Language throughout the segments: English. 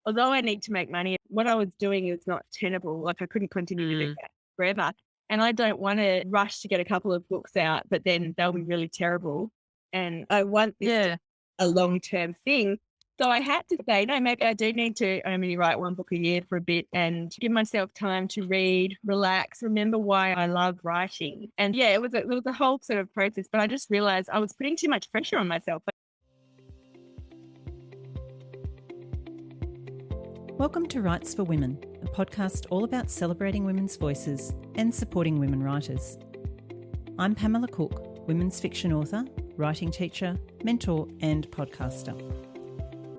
although I need to make money, what I was doing is not tenable. Like I couldn't continue to do Mm. that forever. And I don't want to rush to get a couple of books out, but then they'll be really terrible. And I want this to be Yeah. a long-term thing. So I had to say, no, maybe I do need to only write one book a year for a bit and give myself time to read, relax, remember why I love writing. And yeah, it was a whole sort of process, but I just realized I was putting too much pressure on myself. Welcome to Writes for Women, a podcast all about celebrating women's voices and supporting women writers. I'm Pamela Cook, women's fiction author, writing teacher, mentor and podcaster.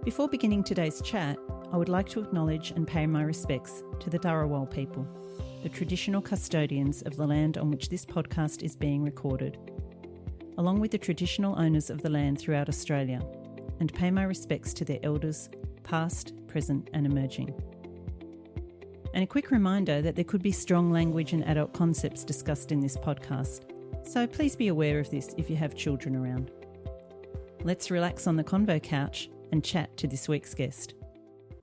Before beginning today's chat, I would like to acknowledge and pay my respects to the Dharawal people, the traditional custodians of the land on which this podcast is being recorded, along with the traditional owners of the land throughout Australia, and pay my respects to their elders, past, present and emerging. And a quick reminder that there could be strong language and adult concepts discussed in this podcast, so please be aware of this if you have children around. Let's relax on the convo couch and chat to this week's guest.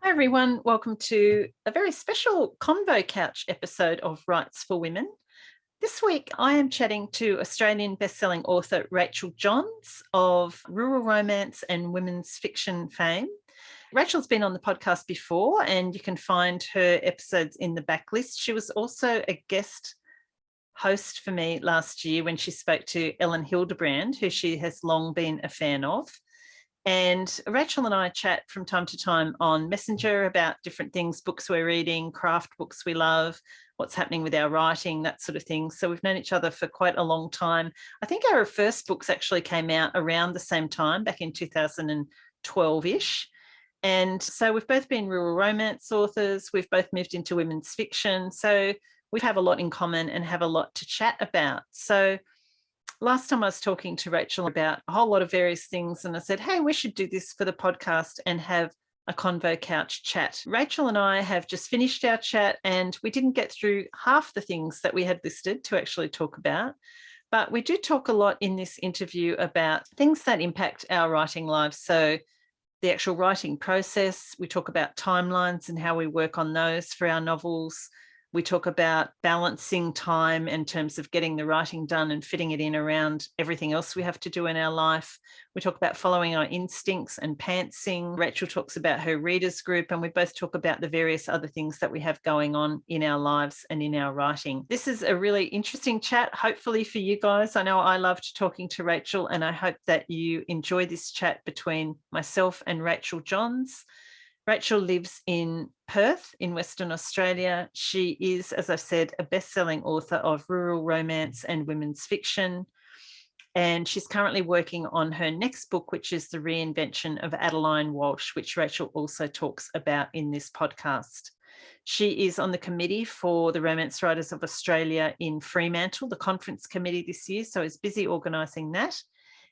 Hi everyone, welcome to a very special Convo Couch episode of Writes for Women. This week I am chatting to Australian bestselling author Rachael Johns of rural romance and women's fiction fame. Rachel's been on the podcast before and you can find her episodes in the backlist. She was also a guest host for me last year when she spoke to Ellen Hildebrand, who she has long been a fan of. And Rachel and I chat from time to time on Messenger about different things, books we're reading, craft books we love, what's happening with our writing, that sort of thing. So we've known each other for quite a long time. I think our first books actually came out around the same time, back in 2012-ish. And so we've both been rural romance authors. We've both moved into women's fiction. So we have a lot in common and have a lot to chat about. So last time I was talking to Rachel about a whole lot of various things and I said, hey, we should do this for the podcast and have a Convo Couch chat. Rachel and I have just finished our chat and we didn't get through half the things that we had listed to actually talk about. But we do talk a lot in this interview about things that impact our writing lives. So the actual writing process, we talk about timelines and how we work on those for our novels. We talk about balancing time in terms of getting the writing done and fitting it in around everything else we have to do in our life. We talk about following our instincts and pantsing. Rachel talks about her readers group, and we both talk about the various other things that we have going on in our lives and in our writing. This is a really interesting chat, hopefully for you guys. I know I loved talking to Rachel, and I hope that you enjoy this chat between myself and Rachael Johns. Rachel lives in Perth in Western Australia. She is, as I said, a best-selling author of rural romance and women's fiction. And she's currently working on her next book, which is The Reinvention of Adeline Walsh, which Rachel also talks about in this podcast. She is on the committee for the Romance Writers of Australia in Fremantle, the conference committee this year, so is busy organising that.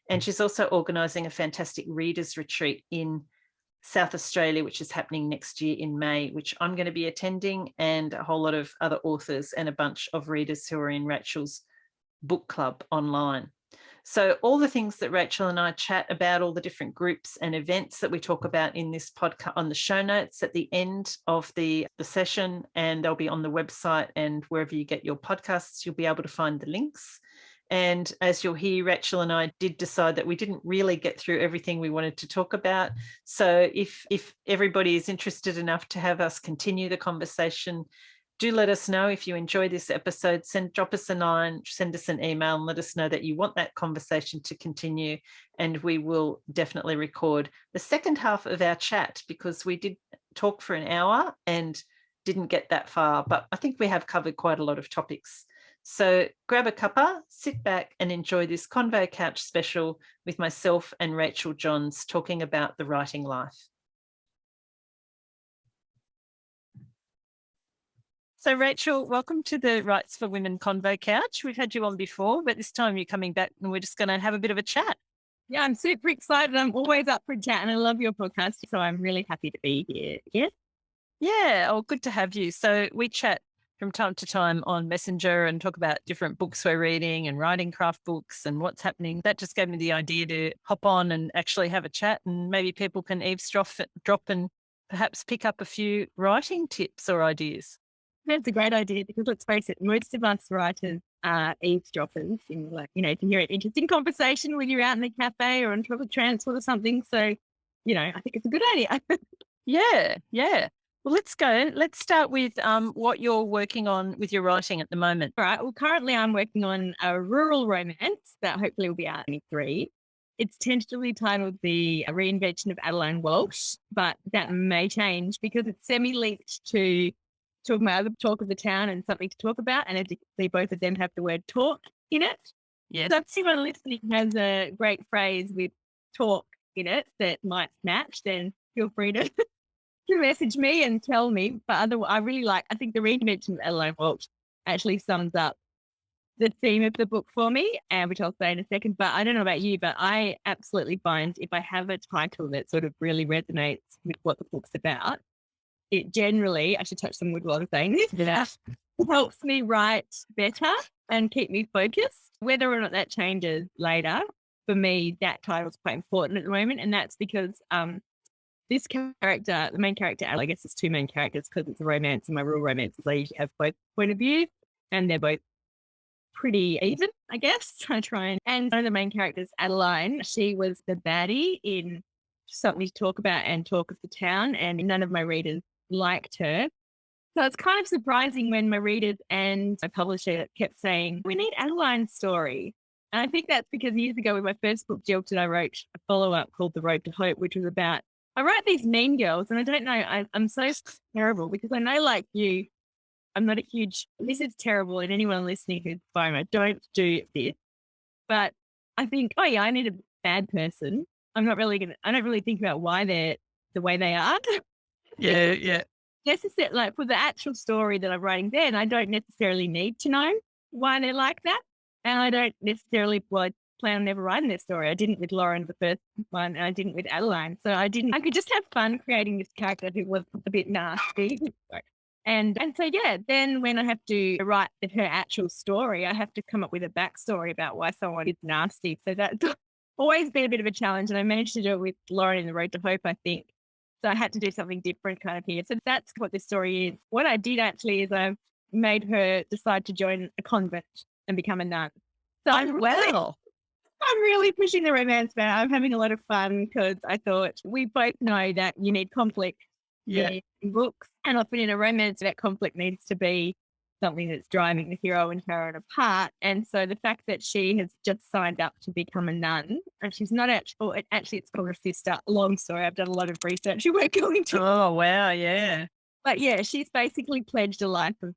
And she's also organising a fantastic readers retreat in South Australia, which is happening next year in May, which I'm going to be attending, and a whole lot of other authors and a bunch of readers who are in Rachel's book club online. So all the things that Rachel and I chat about, all the different groups and events that we talk about in this podcast, on the show notes at the end of the session, and they'll be on the website and wherever you get your podcasts, you'll be able to find the links. And as you'll hear, Rachel and I did decide that we didn't really get through everything we wanted to talk about. So if everybody is interested enough to have us continue the conversation, do let us know if you enjoy this episode. Drop us a line, send us an email and let us know that you want that conversation to continue. And we will definitely record the second half of our chat, because we did talk for an hour and didn't get that far. But I think we have covered quite a lot of topics. So grab a cuppa, sit back and enjoy this Convo Couch special with myself and Rachael Johns talking about the writing life. So Rachel, welcome to the Writes for Women Convo Couch. We've had you on before, but this time you're coming back and we're just going to have a bit of a chat. Yeah, I'm super excited. I'm always up for a chat and I love your podcast. So I'm really happy to be here. Yeah, oh, good to have you. So we chat from time to time on Messenger and talk about different books we're reading and writing craft books and what's happening. That just gave me the idea to hop on and actually have a chat, and maybe people can eavesdrop and perhaps pick up a few writing tips or ideas. That's a great idea because let's face it, most of us writers are eavesdroppers in to hear an interesting conversation when you're out in the cafe or on public transport or something. So, I think it's a good idea. Yeah, yeah. Well, let's go. Let's start with what you're working on with your writing at the moment. All right. Well, currently I'm working on a rural romance that hopefully will be out in 2023. It's tentatively titled The Reinvention of Adeline Walsh, but that may change because it's semi-linked to Talk My Other Talk of the Town and Something to Talk About. And as you can see, both of them have the word talk in it. Yes. So if anyone listening has a great phrase with talk in it that might match, then feel free to message me and tell me. But otherwise, I think The Reinvention of Adeline Walsh actually sums up the theme of the book for me, which I'll say in a second. But I don't know about you, but I absolutely find if I have a title that sort of really resonates with what the book's about, it generally, I should touch some wood while I'm saying this, helps me write better and keep me focused. Whether or not that changes later, for me, that title's quite important at the moment. And that's because this character, the main character, I guess it's two main characters because it's a romance and my rural romances, I usually have both point of view and they're both pretty even, I guess. And one of the main characters, Adeline, she was the baddie in Something to Talk About and Talk of the Town, and none of my readers liked her. So it's kind of surprising when my readers and my publisher kept saying, we need Adeline's story. And I think that's because years ago with my first book, Jilted, I wrote a follow-up called The Road to Hope, which was about, I write these mean girls, and I don't know, I'm so terrible because I know like you, I'm not a huge, this is terrible, and anyone listening who's FOMO, don't do this. But I think, oh yeah, I need a bad person. I don't really think about why they're the way they are. Yeah. Necessarily, like for the actual story that I'm writing then, I don't necessarily need to know why they're like that. And I don't necessarily, I plan on never writing their story. I didn't with Lauren, the first one, and I didn't with Adeline. So I could just have fun creating this character who was a bit nasty. And so, yeah, then when I have to write her actual story, I have to come up with a backstory about why someone is nasty. So that's always been a bit of a challenge. And I managed to do it with Lauren in The Road to Hope, I think. So I had to do something different kind of here. So that's what this story is. What I did actually is I made her decide to join a convent and become a nun. So I'm really pushing the romance back. I'm having a lot of fun because I thought we both know that you need conflict in books. And often in a romance, that conflict needs to be something that's driving the hero and heroine apart. And so the fact that she has just signed up to become a nun, and she's not actually, it's called a sister. Long story. I've done a lot of research we're going to. Oh, wow. Yeah. But yeah, she's basically pledged a life of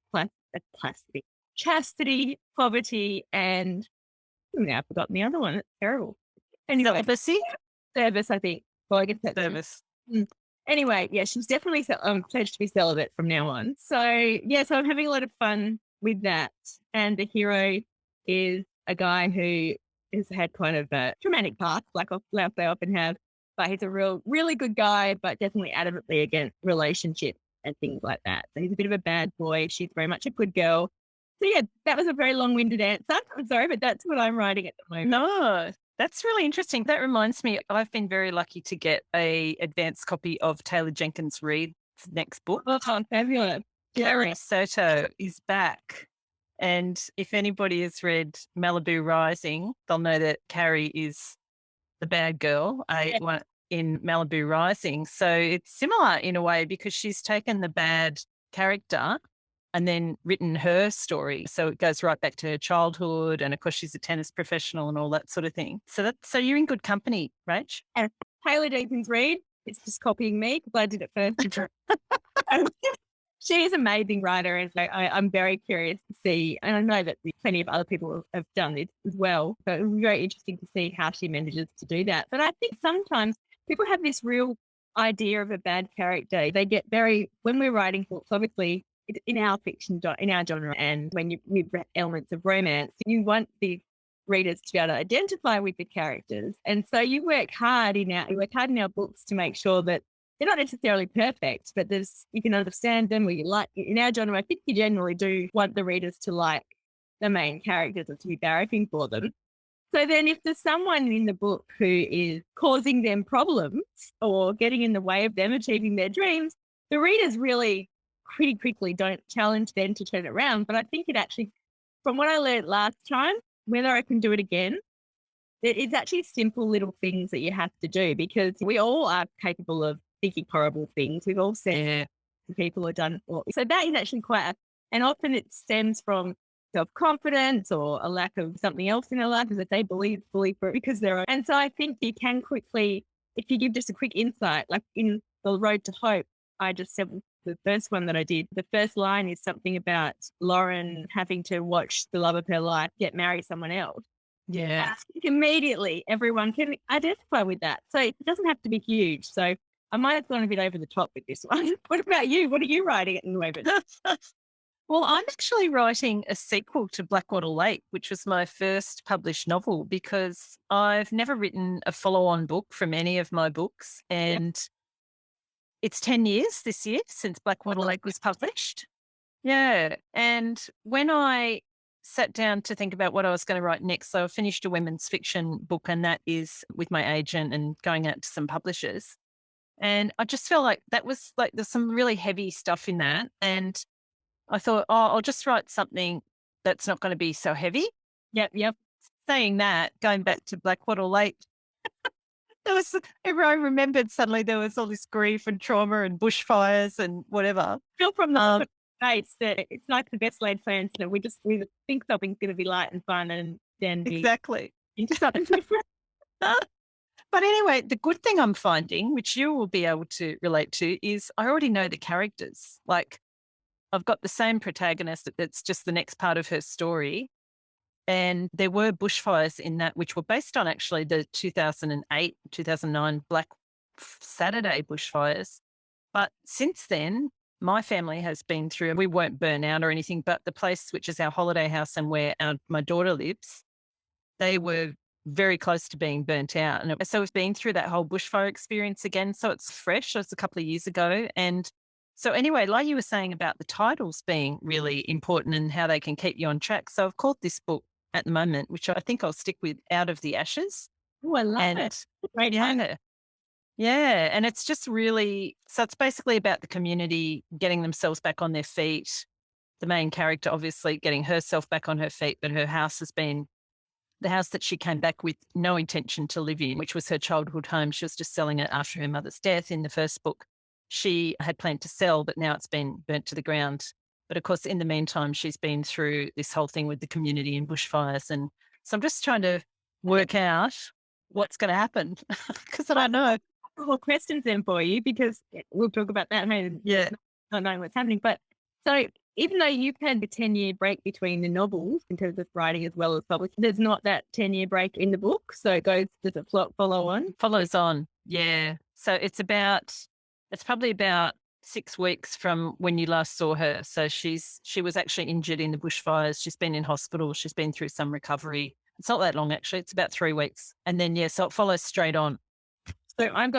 chastity, poverty, and now I've forgotten the other one. It's terrible. Anyway, service, I think. Well, I guess that's service. Anyway, yeah, she's definitely pledged to be celibate from now on. So, yeah, so I'm having a lot of fun with that. And the hero is a guy who has had kind of a traumatic past, like they often have. But he's a really good guy, but definitely adamantly against relationships and things like that. So he's a bit of a bad boy. She's very much a good girl. So, yeah, that was a very long-winded answer. I'm sorry, but that's what I'm writing at the moment. No, that's really interesting. That reminds me, I've been very lucky to get an advanced copy of Taylor Jenkins Reid's next book. Oh, fabulous. Carrie Soto is back. And if anybody has read Malibu Rising, they'll know that Carrie is the bad girl in Malibu Rising. So it's similar in a way because she's taken the bad character and then written her story. So it goes right back to her childhood. And of course, she's a tennis professional and all that sort of thing. So you're in good company, Rach. And Taylor Jenkins Reid is just copying me because I did it first. She is an amazing writer. And so I'm very curious to see, and I know that plenty of other people have done this as well. So it was very interesting to see how she manages to do that. But I think sometimes people have this real idea of a bad character. They get when we're writing books, obviously, in our fiction, in our genre, and when you've read elements of romance, you want the readers to be able to identify with the characters. And so you work hard in our books to make sure that they're not necessarily perfect, but you can understand them, or you like. In our genre, I think you generally do want the readers to like the main characters or to be barracking for them. So then if there's someone in the book who is causing them problems or getting in the way of them achieving their dreams, the readers really pretty quickly don't challenge them to turn it around. But I think it actually, from what I learned last time, whether I can do it again, it's actually simple little things that you have to do, because we all are capable of thinking horrible things. We've all said people have done. So that is actually and often it stems from self-confidence or a lack of something else in their life, is that they believe fully for it because they're. And so I think you can quickly, if you give just a quick insight, like in The Road to Hope, I just said the first one that I did, the first line is something about Lauren having to watch the love of her life get marry someone else. Yeah. I think immediately everyone can identify with that. So it doesn't have to be huge. So I might have gone a bit over the top with this one. What about you? What are you writing at the moment? Well, I'm actually writing a sequel to Blackwater Lake, which was my first published novel, because I've never written a follow-on book from any of my books. And it's 10 years this year since Blackwater Lake was published. Yeah. And when I sat down to think about what I was going to write next, so I finished a women's fiction book, and that is with my agent and going out to some publishers. And I just felt like that was like, there's some really heavy stuff in that. And I thought, I'll just write something that's not going to be so heavy. Yep. Saying that, going back to Blackwater Lake, everyone remembered suddenly there was all this grief and trauma and bushfires and whatever. Feel from the States that it's like the best laid plans that we think something's going to be light and fun, and then exactly into something different. But anyway, the good thing I'm finding, which you will be able to relate to, is I already know the characters. Like, I've got the same protagonist. It's just the next part of her story. And there were bushfires in that, which were based on actually the 2008, 2009 Black Saturday bushfires. But since then, my family has been through, and we won't burn out or anything, but the place, which is our holiday house and where my daughter lives, they were very close to being burnt out. And so we've been through that whole bushfire experience again. So it's fresh. It was a couple of years ago. And so anyway, like you were saying about the titles being really important and how they can keep you on track. So I've called this book at the moment, which I think I'll stick with, Out of the Ashes. Oh, I love it. Great. Yeah. And it's just really, so it's basically about the community getting themselves back on their feet. The main character, obviously, getting herself back on her feet, but her house has been the house that she came back with no intention to live in, which was her childhood home. She was just selling it after her mother's death. In the first book, she had planned to sell, but now it's been burnt to the ground. But of course, in the meantime, she's been through this whole thing with the community and bushfires. And so I'm just trying to work out what's going to happen, because I don't know. Well, questions then for you, because we'll talk about that. Not knowing what's happening. But so even though you've had the 10-year break between the novels in terms of writing as well as publishing, there's not that 10-year break in the book. So does it follow on? Follows on. Yeah. So it's probably about 6 weeks from when you last saw her. So she was actually injured in the bushfires. She's been in hospital. She's been through some recovery. It's not that long, actually. It's about 3 weeks. And then, so it follows straight on. So I'm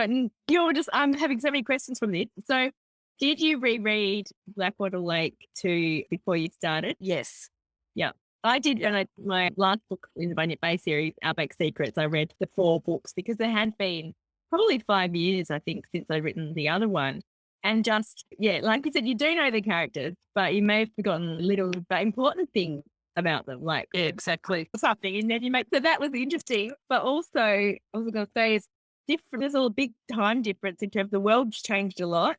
having so many questions from this. So did you reread Blackwater Lake before you started? Yes. Yeah. I did. And my last book in the Bunyip Bay series, Outback Secrets, I read the 4 books because there had been probably 5 years, I think, since I'd written the other one. And just, like you said, you do know the characters, but you may have forgotten little but important things about them, like exactly something. And then so that was interesting. But also, I was going to say, it's different. There's a big time difference in terms of the world's changed a lot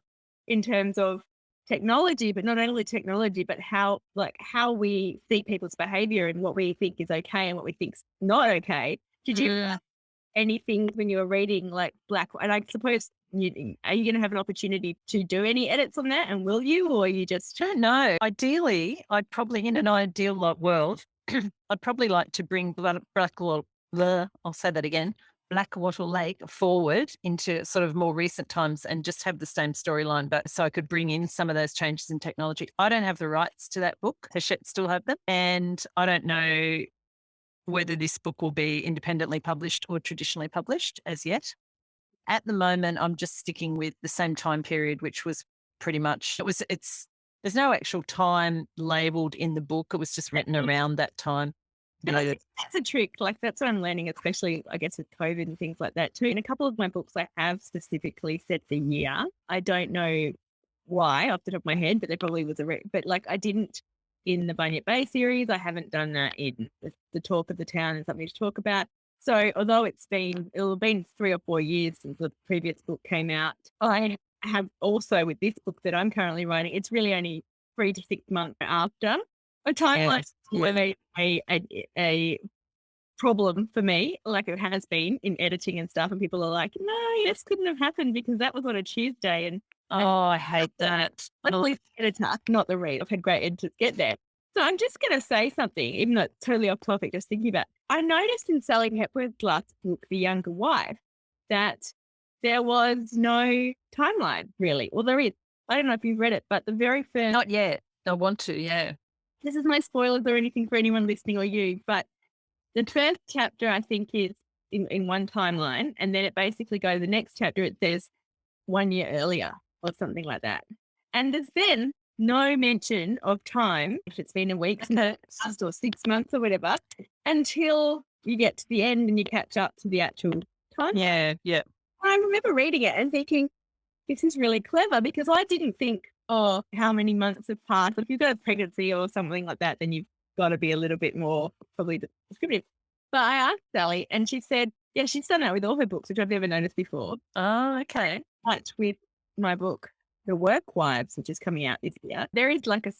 in terms of technology, but not only technology, but how we see people's behavior and what we think is okay and what we think's not okay. Did you anything when you were reading like and I suppose are you going to have an opportunity to do any edits on that, and will you, or you just don't know? Ideally, I'd probably, in an ideal world, I'd probably like to bring Blackwater Lake forward into sort of more recent times and just have the same storyline, but so I could bring in some of those changes in technology. I don't have the rights to that book. Hachette still have them, and I don't know whether this book will be independently published or traditionally published as yet. At the moment, I'm just sticking with the same time period, which was pretty much, there's no actual time labeled in the book. It was just written around that time. And I think that's a trick. Like that's what I'm learning, especially I guess with COVID and things like that too. In a couple of my books, I have specifically set the year. I don't know why off the top of my head, but there probably was but like I didn't in the Bunyip Bay series. I haven't done that in the Talk of the Town and Something to Talk About. So although it'll have been 3 or 4 years since the previous book came out, I have also with this book that I'm currently writing, it's really only 3 to 6 months after. A timeline a problem for me, like it has been in editing and stuff, and people are like, no, this couldn't have happened because that was on a Tuesday. And I hate that. luckily the editor, not the read. I've had great editors get there. So I'm just going to say something, even though it's totally off topic, just thinking about I noticed in Sally Hepworth's last book, The Younger Wife, that there was no timeline, really. Well, there is. I don't know if you've read it, but the very first... Not yet. I want to, yeah. This is no spoilers or anything for anyone listening or you, but the first chapter, I think, is in one timeline, and then it basically goes, the next chapter, it says 1 year earlier or something like that. And there's then no mention of time, if it's been a week or 6 months or whatever, until you get to the end and you catch up to the actual time. Yeah. I remember reading it and thinking, this is really clever, because I didn't think, oh, how many months have passed. If you've got a pregnancy or something like that, then you've got to be a little bit more probably descriptive. But I asked Sally and she said, yeah, she's done that with all her books, which I've never noticed before. Oh, okay. But with my book, The Work Wives, which is coming out this year, there is like a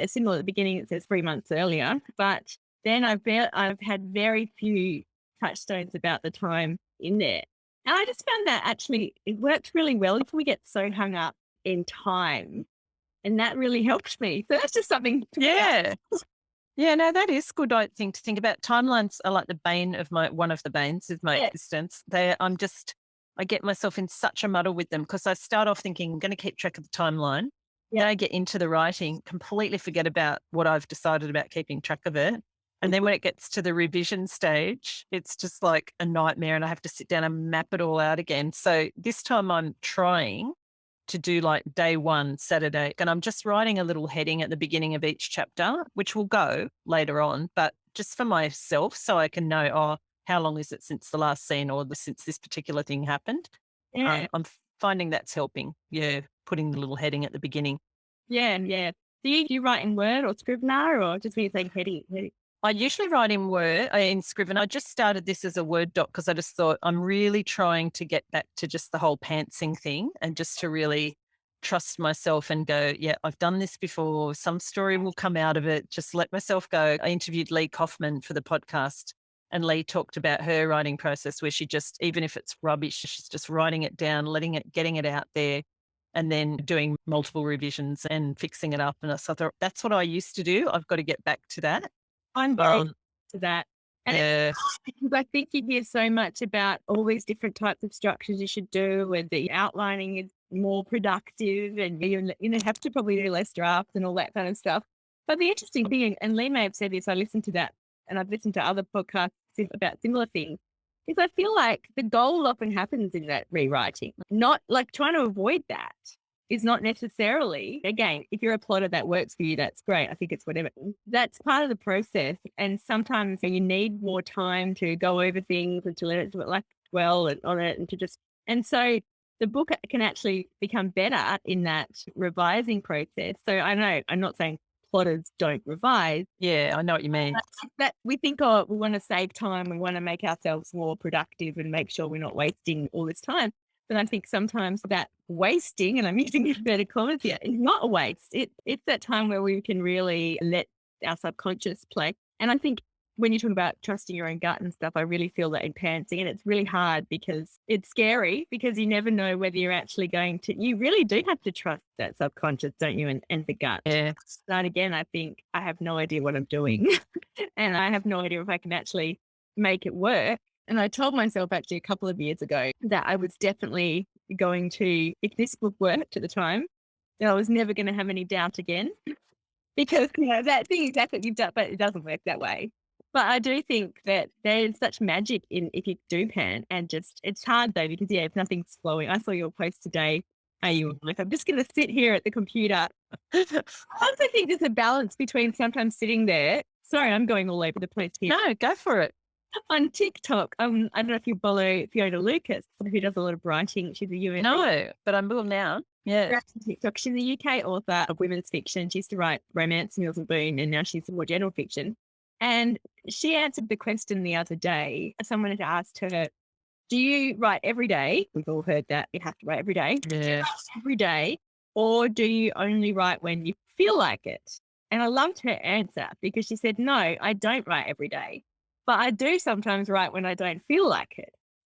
symbol at the beginning that says 3 months earlier. But then I've had very few touchstones about the time in there. And I just found that actually it worked really well if we get so hung up in time. And that really helped me. So that's just something. Yeah. Yeah, no, that is a good thing to think about. Timelines are like the bane of one of the banes of my existence. I get myself in such a muddle with them because I start off thinking I'm going to keep track of the timeline. Yeah. Then I get into the writing, completely forget about what I've decided about keeping track of it. And then when it gets to the revision stage, it's just like a nightmare and I have to sit down and map it all out again. So this time I'm trying to do like day 1, Saturday, and I'm just writing a little heading at the beginning of each chapter, which will go later on, but just for myself so I can know, how long is it since the last scene or since this particular thing happened? Yeah. I'm finding that's helping. Yeah, putting the little heading at the beginning. Yeah. Do you write in Word or Scrivener or just when you say heading? I usually write in Word, in Scrivener. I just started this as a Word doc because I just thought I'm really trying to get back to just the whole pantsing thing and just to really trust myself and go, yeah, I've done this before. Some story will come out of it. Just let myself go. I interviewed Lee Kaufman for the podcast and Lee talked about her writing process where she just, even if it's rubbish, she's just writing it down, getting it out there and then doing multiple revisions and fixing it up. And I thought, that's what I used to do. I've got to get back to that. I'm very to that. And because I think you hear so much about all these different types of structures you should do, and the outlining is more productive, and you have to probably do less drafts and all that kind of stuff. But the interesting thing, and Lee may have said this, I listened to that, and I've listened to other podcasts about similar things, is I feel like the goal often happens in that rewriting, not like trying to avoid that. Is not necessarily, again, if you're a plotter that works for you, that's great. I think it's whatever. That's part of the process. And sometimes you need more time to go over things and to let it like dwell on it and to just, and so the book can actually become better in that revising process. So I know, I'm not saying plotters don't revise. Yeah, I know what you mean. That we think, we want to save time. We want to make ourselves more productive and make sure we're not wasting all this time. But I think sometimes that wasting, and I'm using inverted commas here, is not a waste. It's that time where we can really let our subconscious play. And I think when you talk about trusting your own gut and stuff, I really feel that in pantsing, and it's really hard because it's scary because you never know whether you're actually going to, you really do have to trust that subconscious, don't you? And the gut. Yeah. And again, I think I have no idea what I'm doing and I have no idea if I can actually make it work. And I told myself actually a couple of years ago that I was definitely going to, if this book worked at the time, then I was never going to have any doubt again. Because that thing exactly you've done, but it doesn't work that way. But I do think that there's such magic in if you do pan, and just, it's hard though, because if nothing's flowing. I saw your post today. You were like, I'm just going to sit here at the computer. I also think there's a balance between sometimes sitting there Sorry, I'm going all over the place here. No, go for it. On TikTok, I don't know if you follow Fiona Lucas, who does a lot of writing. She's a US. No, but I will now. Yeah. TikTok. She's a UK author of women's fiction. She used to write romance, Mills and Boon, and now she's more general fiction. And she answered the question the other day. Someone had asked her, do you write every day? We've all heard that you have to write every day. Yeah. Do you write every day, or do you only write when you feel like it? And I loved her answer because she said, no, I don't write every day, but I do sometimes write when I don't feel like it.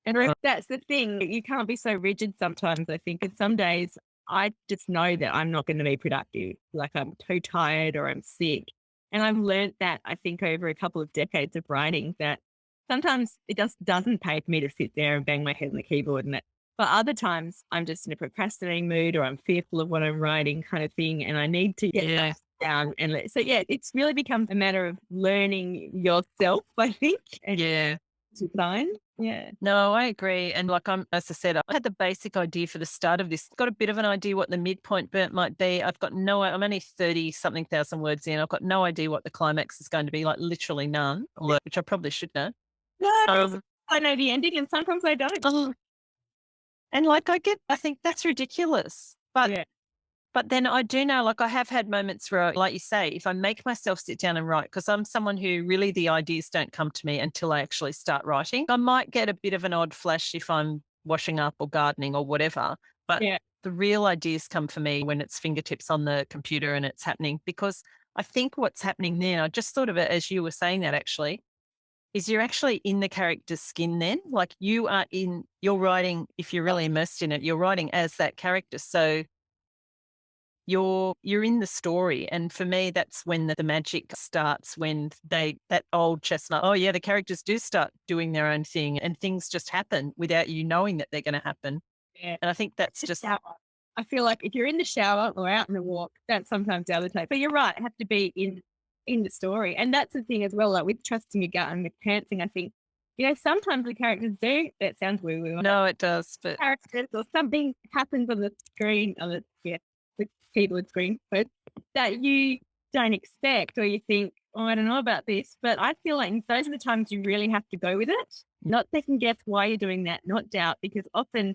And that's the thing. You can't be so rigid sometimes, I think. And some days I just know that I'm not going to be productive. Like I'm too tired or I'm sick. And I've learned that, I think, over a couple of decades of writing, that sometimes it just doesn't pay for me to sit there and bang my head on the keyboard and that. But other times I'm just in a procrastinating mood or I'm fearful of what I'm writing kind of thing. And I need to get that down. And so, it's really become a matter of learning yourself, I think. Yeah. Design. Yeah. No, I agree. And like as I said, I had the basic idea for the start of this. Got a bit of an idea what the midpoint bit might be. I'm only 30-something thousand words in. I've got no idea what the climax is going to be, like literally none, which I probably should know. No, I know the ending and sometimes I don't. Oh. And like I think that's ridiculous. But then I do know, like I have had moments where, like you say, if I make myself sit down and write, because I'm someone who really the ideas don't come to me until I actually start writing. I might get a bit of an odd flash if I'm washing up or gardening or whatever. But the real ideas come for me when it's fingertips on the computer and it's happening, because I think what's happening then, I just thought of it as you were saying that actually, is you're actually in the character's skin then. Like you're writing, if you're really immersed in it, you're writing as that character. So you're in the story. And for me, that's when the magic starts, when that old chestnut, the characters do start doing their own thing and things just happen without you knowing that they're going to happen. Yeah. And I think that's just... I feel like if you're in the shower or out on a walk, that's sometimes the other type. But you're right, I have to be in the story. And that's the thing as well, like with trusting your gut and with pantsing, I think, sometimes the characters do, that sounds woo-woo. No, it does, but... Characters or something happens on the screen, the keyboard screen, but that you don't expect, or you think, I don't know about this. But I feel like those are the times you really have to go with it, not second guess why you're doing that, not doubt, because often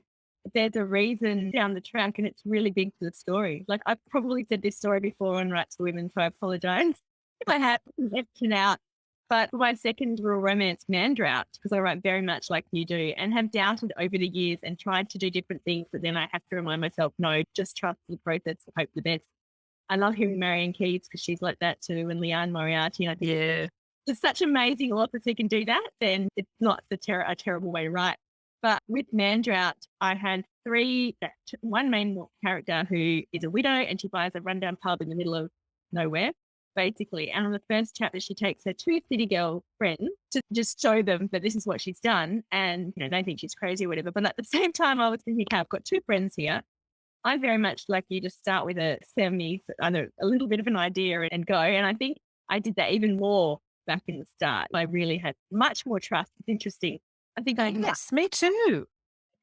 there's a reason down the track and it's really big to the story. Like I've probably said this story before on Writes4Women, so I apologize if I have left it out. But my second real romance, Man Drought, because I write very much like you do and have doubted over the years and tried to do different things, but then I have to remind myself, no, just trust the process and hope the best. I love hearing Marianne Keyes because she's like that too, and Leanne Moriarty. And I think there's such amazing authors who can do that, then it's not a terrible way to write. But with Man Drought, I had one main character who is a widow and she buys a rundown pub in the middle of nowhere, basically. And on the first chapter, she takes her two city girl friends to just show them that this is what she's done. And, they think she's crazy or whatever. But at the same time, I was thinking, okay, I've got two friends here. I'm very much like you, just start with a little bit of an idea and go. And I think I did that even more back in the start. I really had much more trust. It's interesting. I think yes, me too.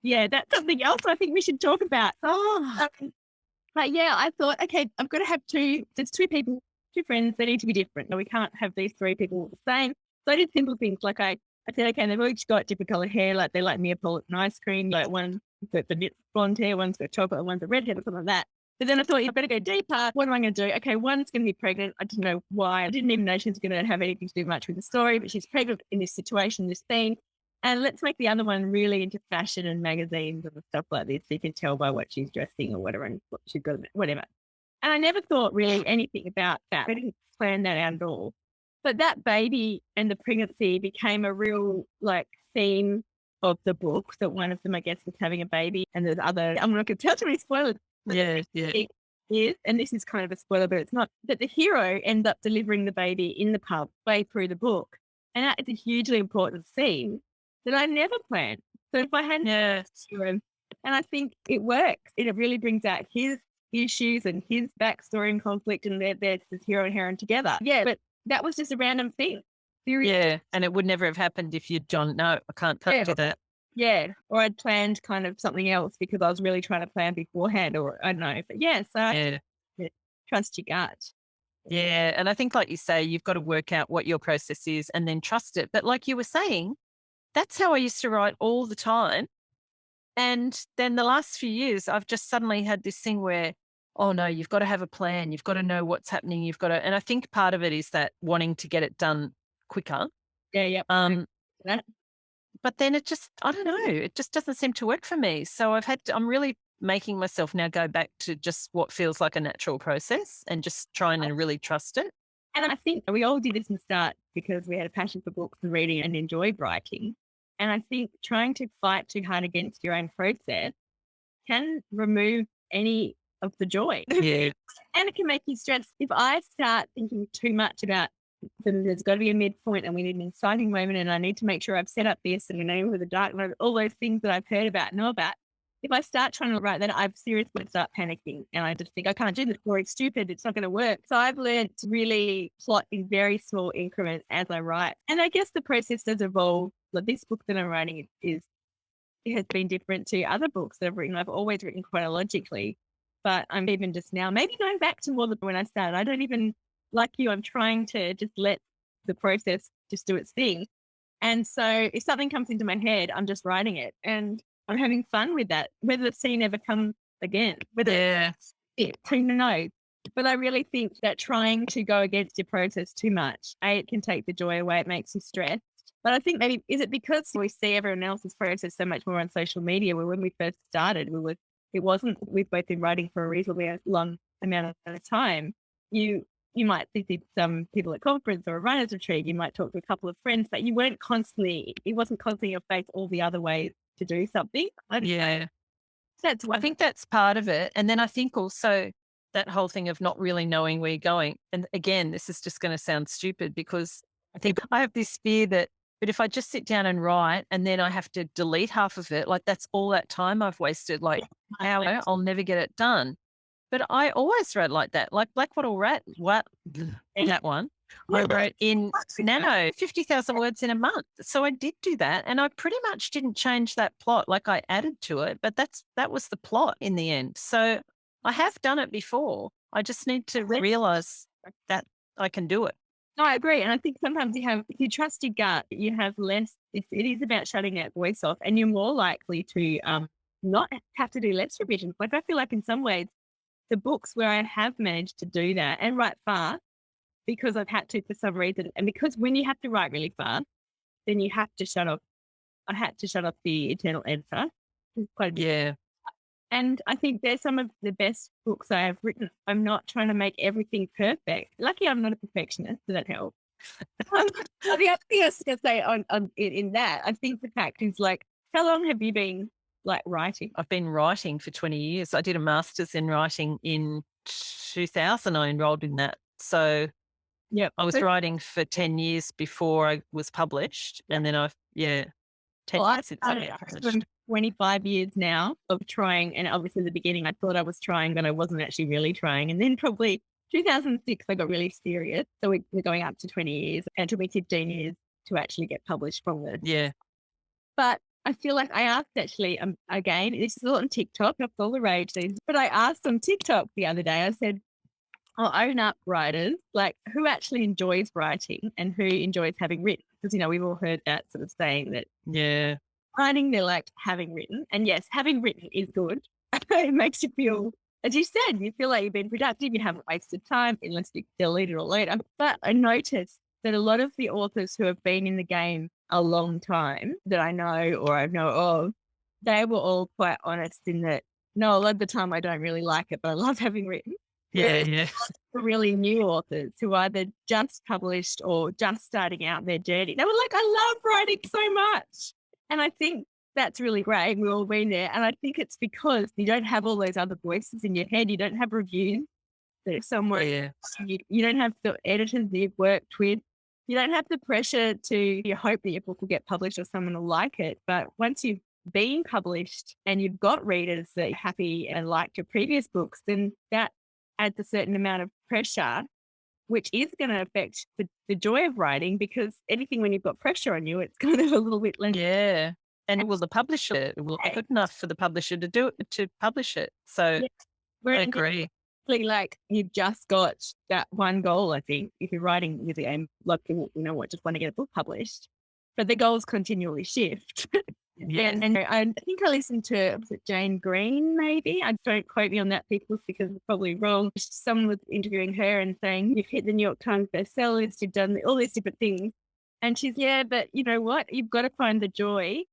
Yeah, that's something else I think we should talk about. But yeah, I thought, okay, I've got to have there's two people, two friends, they need to be different. We can't have these three people the same. So I did simple things like I said, okay, they've each got different colored hair, like they like Neapolitan ice cream, like one's got the knit blonde hair, one's got chocolate, one's a redhead or something like that. But then I thought, I've got to go deeper. What am I going to do? Okay, one's going to be pregnant. I didn't know why. I didn't even know she was going to have anything to do much with the story, but she's pregnant in this situation, this thing. And let's make the other one really into fashion and magazines and stuff like this. So you can tell by what she's dressing or whatever and what she's got, whatever. And I never thought really anything about that. I didn't plan that out at all. But that baby and the pregnancy became a real theme of the book, that one of them, I guess, was having a baby. And there's other, I'm not going to tell too many spoilers. Yeah. Is, and this is kind of a spoiler, but it's not, that the hero ends up delivering the baby in the pub way through the book. And that is a hugely important scene that I never planned. So if I hadn't and I think it works. It really brings out his issues and his backstory and conflict, and there's this hero and heroine together. Yeah, but that was just a random thing. Seriously. Yeah, and it would never have happened if you'd John. No, I can't touch that. Yeah, or I'd planned kind of something else because I was really trying to plan beforehand, or I don't know. But so trust your gut. Yeah. And I think, like you say, you've got to work out what your process is and then trust it. But like you were saying, that's how I used to write all the time. And then the last few years, I've just suddenly had this thing where, oh no, you've got to have a plan. You've got to know what's happening. You've got to, and I think part of it is that wanting to get it done quicker. Yeah, yeah. But then it just, I don't know, it just doesn't seem to work for me. So I'm really making myself now go back to just what feels like a natural process and just trying to really trust it. And I think we all did this in the start because we had a passion for books and reading and enjoyed writing. And I think trying to fight too hard against your own process can remove any of the joy. Yeah. And it can make you stressed. If I start thinking too much about there's got to be a midpoint and we need an exciting moment and I need to make sure I've set up this and with the dark mode, all those things that I've heard about, know about. If I start trying to write that, I seriously start panicking and I just think I can't do this or it's stupid. It's not going to work. So I've learned to really plot in very small increments as I write. And I guess the process does evolve. Like this book that I'm writing it has been different to other books that I've written. I've always written chronologically, but I'm even just now maybe going back to more than when I started. I don't even, like you, I'm trying to just let the process just do its thing. And so if something comes into my head, I'm just writing it and I'm having fun with that, whether the scene ever comes again, who knows. But I really think that trying to go against your process too much, it can take the joy away. It makes you stressed. But I think maybe, is it because we see everyone else's process so much more on social media, where when we first started, we've both been writing for a reasonably long amount of time. You might see some people at conference or a writer's retreat, you might talk to a couple of friends, but it wasn't constantly your face all the other ways to do something. Yeah. That's I think that's part of it. And then I think also that whole thing of not really knowing where you're going. And again, this is just going to sound stupid because I think I have this fear but if I just sit down and write and then I have to delete half of it, like that's all that time I've wasted, like I'll never get it done. But I always wrote like that, like Blackwater Rat, that one. I wrote in 50,000 words in a month. So I did do that. And I pretty much didn't change that plot. Like I added to it, but that was the plot in the end. So I have done it before. I just need to realize that I can do it. No, I agree. And I think sometimes if you trust your gut, you have less, it is about shutting that voice off and you're more likely to not have to do less revisions. Like I feel like in some ways, the books where I have managed to do that and write fast because I've had to for some reason. And because when you have to write really fast, then you have to shut off. I had to shut off the internal editor. Yeah. And I think they're some of the best books I have written. I'm not trying to make everything perfect. Lucky I'm not a perfectionist, so that helps. The other thing I was going to say in that, I think the fact is like, how long have you been like writing? I've been writing for 20 years. I did a master's in writing in 2000. I enrolled in that. So I was writing for 10 years before I was published. And then 10 years since I published. 25 years now of trying. And obviously at the beginning, I thought I was trying, but I wasn't actually really trying. And then probably 2006, I got really serious. So we're going up to 20 years and it took me 15 years to actually get published from this. Yeah. But I feel like I asked actually, again, this is all on TikTok, that's all the rage things, but I asked on TikTok the other day, I said, I'll own up writers, like who actually enjoys writing and who enjoys having written? Because, we've all heard that sort of saying that writing, they're like having written. And yes, having written is good. It makes you feel, as you said, you feel like you've been productive, you haven't wasted time unless you delete it all later. But I noticed that a lot of the authors who have been in the game a long time that I know or I know of, they were all quite honest in that, no, a lot of the time I don't really like it, but I love having written. Yeah. Really new authors who either just published or just starting out their journey. They were like, I love writing so much. And I think that's really great. We've all been there. And I think it's because you don't have all those other voices in your head. You don't have reviews that are somewhere. Yeah. You don't have the editors that you've worked with. You don't have the pressure you hope that your book will get published or someone will like it. But once you've been published and you've got readers that are happy and liked your previous books, then that adds a certain amount of pressure, which is going to affect the joy of writing, because anything when you've got pressure on you, it's kind of a little bit less. Yeah. And will the publisher, will it be good enough for the publisher to publish it? So I agree. like you've just got that one goal, I think, if you're writing with the aim, a lot of people, just want to get a book published, but the goals continually shift. Yes. And I think I listened to, was it Jane Green, maybe? I don't quote me on that, people, because it's probably wrong. Someone was interviewing her and saying, you've hit the New York Times bestseller list, you've done all these different things. And she's, yeah, but you know what? You've got to find the joy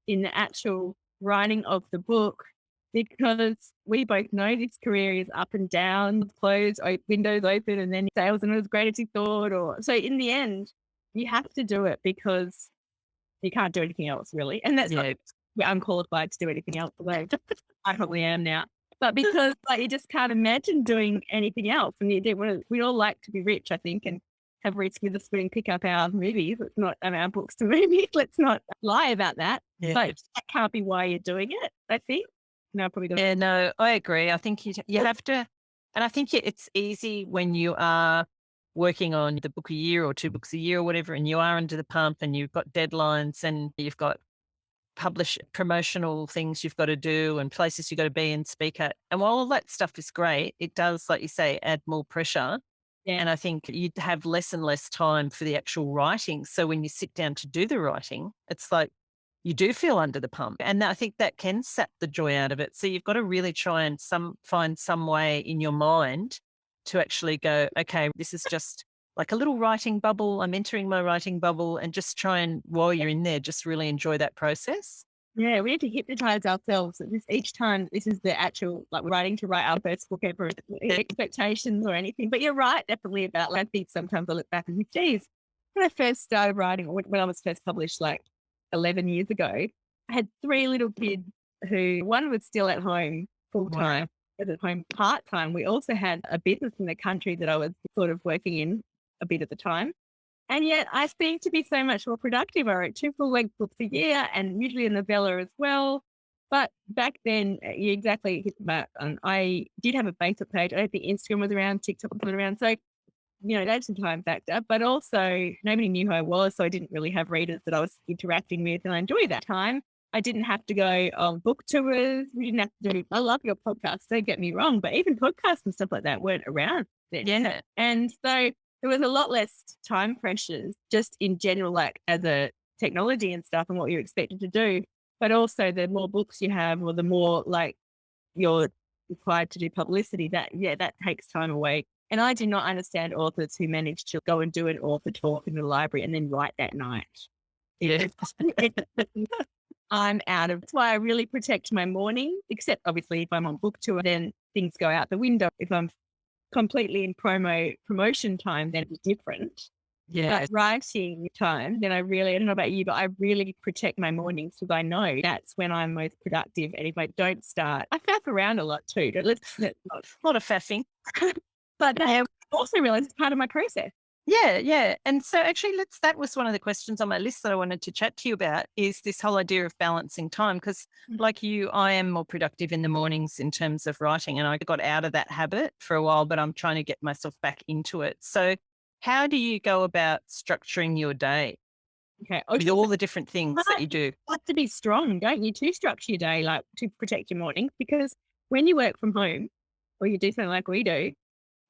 in the actual writing of the book, because we both know this career is up and down, closed, windows open, and then sales are not as great as you thought. So in the end, you have to do it because you can't do anything else, really. And that's not, we're unqualified to do anything else, although I probably am now. But because you just can't imagine doing anything else. And we all like to be rich, I think, and have Reese Witherspoon pick up our movies. It's not our books to movies. Let's not lie about that. Yeah. But that can't be why you're doing it, I think. No, probably don't. Yeah, no, I agree. I think you have to, and I think it's easy when you are working on the book a year or 2 books a year or whatever, and you are under the pump and you've got deadlines and you've got promotional things you've got to do and places you've got to be and speak at. And while all that stuff is great, it does, like you say, add more pressure. Yeah. And I think you'd have less and less time for the actual writing. So when you sit down to do the writing, it's like you do feel under the pump. And I think that can sap the joy out of it. So you've got to really try and find some way in your mind to actually go, okay, this is just like a little writing bubble. I'm entering my writing bubble, and just try and, while you're in there, just really enjoy that process. Yeah, we need to hypnotize ourselves. Each time, this is the actual, like, writing to write our first book ever, expectations or anything. But you're right, definitely, about, I think sometimes I look back and think, geez, when I first started writing, or when I was first published, like 11 years ago, I had 3 little kids who, one was still at home full time, was at home part time. We also had a business in the country that I was sort of working in a bit at the time. And yet I seem to be so much more productive. I wrote 2 full-length books a year, and usually a novella as well. But back then, you exactly hit the mark. And I did have a Facebook page. I don't think Instagram was around, TikTok was not around. So, that's a time factor. But also, nobody knew who I was, so I didn't really have readers that I was interacting with, and I enjoyed that time. I didn't have to go on book tours. We didn't have to do, I love your podcast, don't get me wrong, but even podcasts and stuff like that weren't around then. Yeah. And so there was a lot less time pressures just in general, like as a technology and stuff and what you're expected to do. But also the more books you have, or the more like you're required to do publicity, that takes time away. And I do not understand authors who manage to go and do an author talk in the library and then write that night. Yeah. I'm out of, that's why I really protect my morning, except obviously if I'm on book tour, then things go out the window. If I'm completely in promotion time, then it's different. Yeah. But writing time, then I don't know about you, but I really protect my mornings, because I know that's when I'm most productive. And if I don't start, I faff around a lot too. Let's not. A lot of faffing. But I also realize it's part of my process. Yeah, yeah. And so actually that was one of the questions on my list that I wanted to chat to you about, is this whole idea of balancing time. Because like you, I am more productive in the mornings in terms of writing, and I got out of that habit for a while, but I'm trying to get myself back into it. So how do you go about structuring your day? Okay. With all the different things that you do? You have to be strong, don't you, to structure your day, like to protect your morning, because when you work from home or you do something like we do,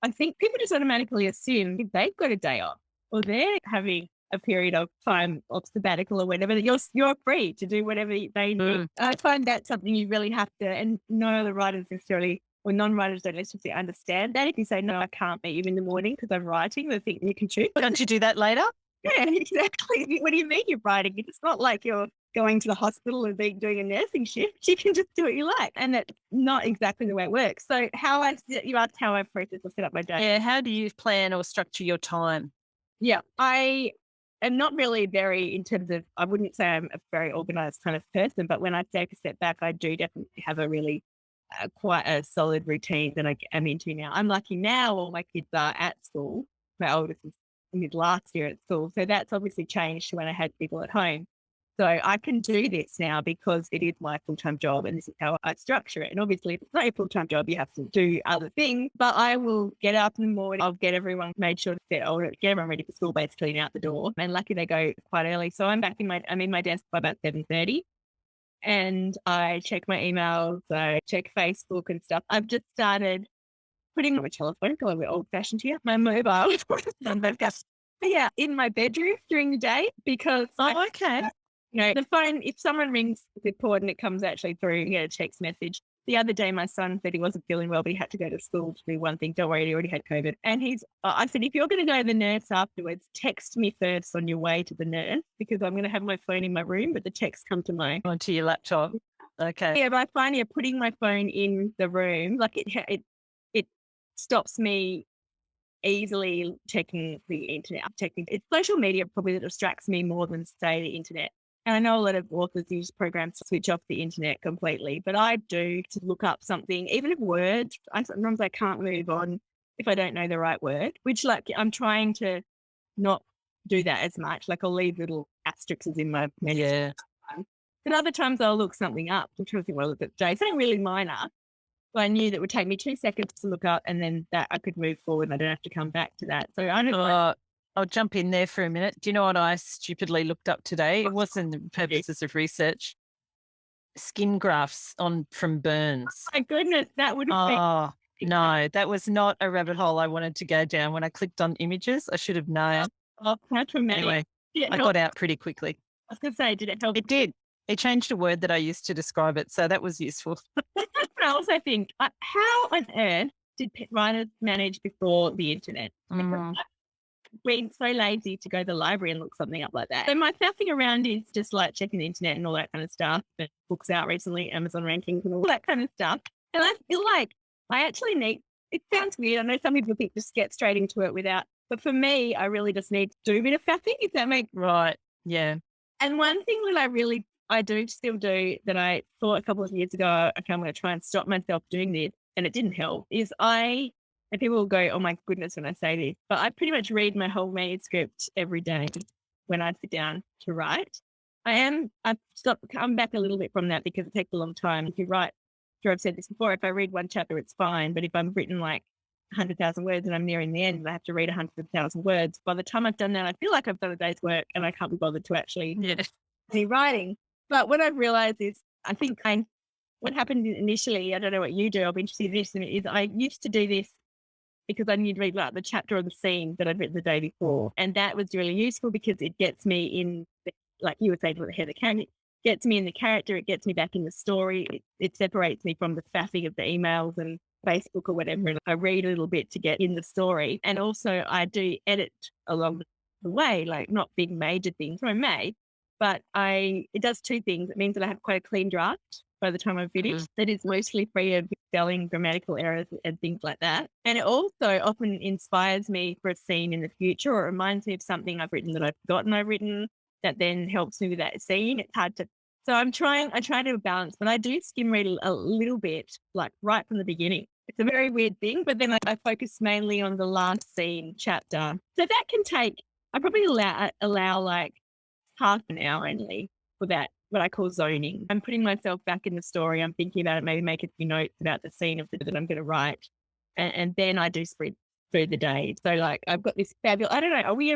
I think people just automatically assume if they've got a day off or they're having a period of time of sabbatical or whatever, that you're free to do whatever they need. I find that's something you really have to, and no other writers necessarily, or non-writers don't necessarily understand that. If you say, no, I can't meet you in the morning because I'm writing, they think you can choose. Don't you do that later? Yeah, exactly. What do you mean you're writing? It's not like you're going to the hospital and doing a nursing shift. You can just do what you like. And that's not exactly the way it works. So you asked how I process or set up my day. Yeah. How do you plan or structure your time? Yeah, I am not really very, in terms of, I wouldn't say I'm a very organized kind of person, but when I take a step back, I do definitely have a really quite a solid routine that I am into now. I'm lucky now all my kids are at school. My oldest is in his last year at school. So that's obviously changed to when I had people at home. So I can do this now because it is my full-time job, and this is how I structure it. And obviously, if it's not your full-time job, you have to do other things. But I will get up in the morning. I'll get everyone made sure to get everyone ready for school, basically, and out the door. And lucky they go quite early. So I'm in my desk by about 7:30. And I check my emails, I check Facebook and stuff. I've just started putting my telephone, going a bit old fashioned here, my mobile, yeah, in my bedroom during the day because okay. the phone, if someone rings, it's important, it comes actually through, you get a text message. The other day, my son said he wasn't feeling well, but he had to go to school to do one thing. Don't worry, he already had COVID. And I said, if you're going to go to the nurse afterwards, text me first on your way to the nurse because I'm going to have my phone in my room, but the text come to onto your laptop. Okay. Yeah, but I find putting my phone in the room, like it stops me easily checking the internet. It's social media probably that distracts me more than, say, the internet. And I know a lot of authors use programs to switch off the internet completely, but I do to look up something, even if words, sometimes I can't move on if I don't know the right word, which like I'm trying to not do that as much. Like I'll leave little asterisks in my menu. Yeah. But other times I'll look something up. I'm trying to think what I look at today. Something really minor. But I knew that would take me 2 seconds to look up and then that I could move forward and I don't have to come back to that. So I don't know. I'll jump in there for a minute. Do you know what I stupidly looked up today? It wasn't the purposes of research. Skin grafts from burns. My goodness, that would have been... no, that was not a rabbit hole I wanted to go down. When I clicked on images, I should have known. Oh, how traumatic. Anyway, I got out pretty quickly. I was going to say, did it help? It did. It changed a word that I used to describe it, so that was useful. I also think, how on earth did writers manage before the internet? We're so lazy to go to the library and look something up like that. So my faffing around is just like checking the internet and all that kind of stuff. But books out recently, Amazon rankings and all that kind of stuff. And I feel like I actually need, it sounds weird. I know some people think just get straight into it without, but for me, I really just need to do a bit of faffing, if that makes right. Yeah. And one thing that I do still do that I thought a couple of years ago, okay, I'm going to try and stop myself doing this, and it didn't help, is and people will go, oh my goodness, when I say this, but I pretty much read my whole manuscript every day when I sit down to write. I've come back a little bit from that because it takes a long time. If you write, I've said this before, if I read one chapter, it's fine. But if I've written like 100,000 words and I'm nearing the end and I have to read 100,000 words, by the time I've done that, I feel like I've done a day's work and I can't be bothered to actually be writing. But what I've realized is, I think what happened initially, I don't know what you do, I'll be interested in this, is I used to do this because I need to read like the chapter or the scene that I'd written the day before. And that was really useful because it gets me in, like you were saying, the character, gets me in the character, it gets me back in the story. It separates me from the faffing of the emails and Facebook or whatever. And I read a little bit to get in the story. And also I do edit along the way, like not big major things. I may, but it does two things. It means that I have quite a clean draft by the time I've finished, that is mostly free of spelling, grammatical errors and things like that. And it also often inspires me for a scene in the future, or it reminds me of something I've written that I've forgotten I've written that then helps me with that scene. It's hard to, so I try to balance, but I do skim read a little bit, like right from the beginning. It's a very weird thing, but then I focus mainly on the last scene chapter. So that can take, I probably allow like half an hour only for that, what I call zoning. I'm putting myself back in the story. I'm thinking about it, maybe make a few notes about the scene that I'm going to write. And then I do spread through the day. So like I've got this fabulous, I don't know, are we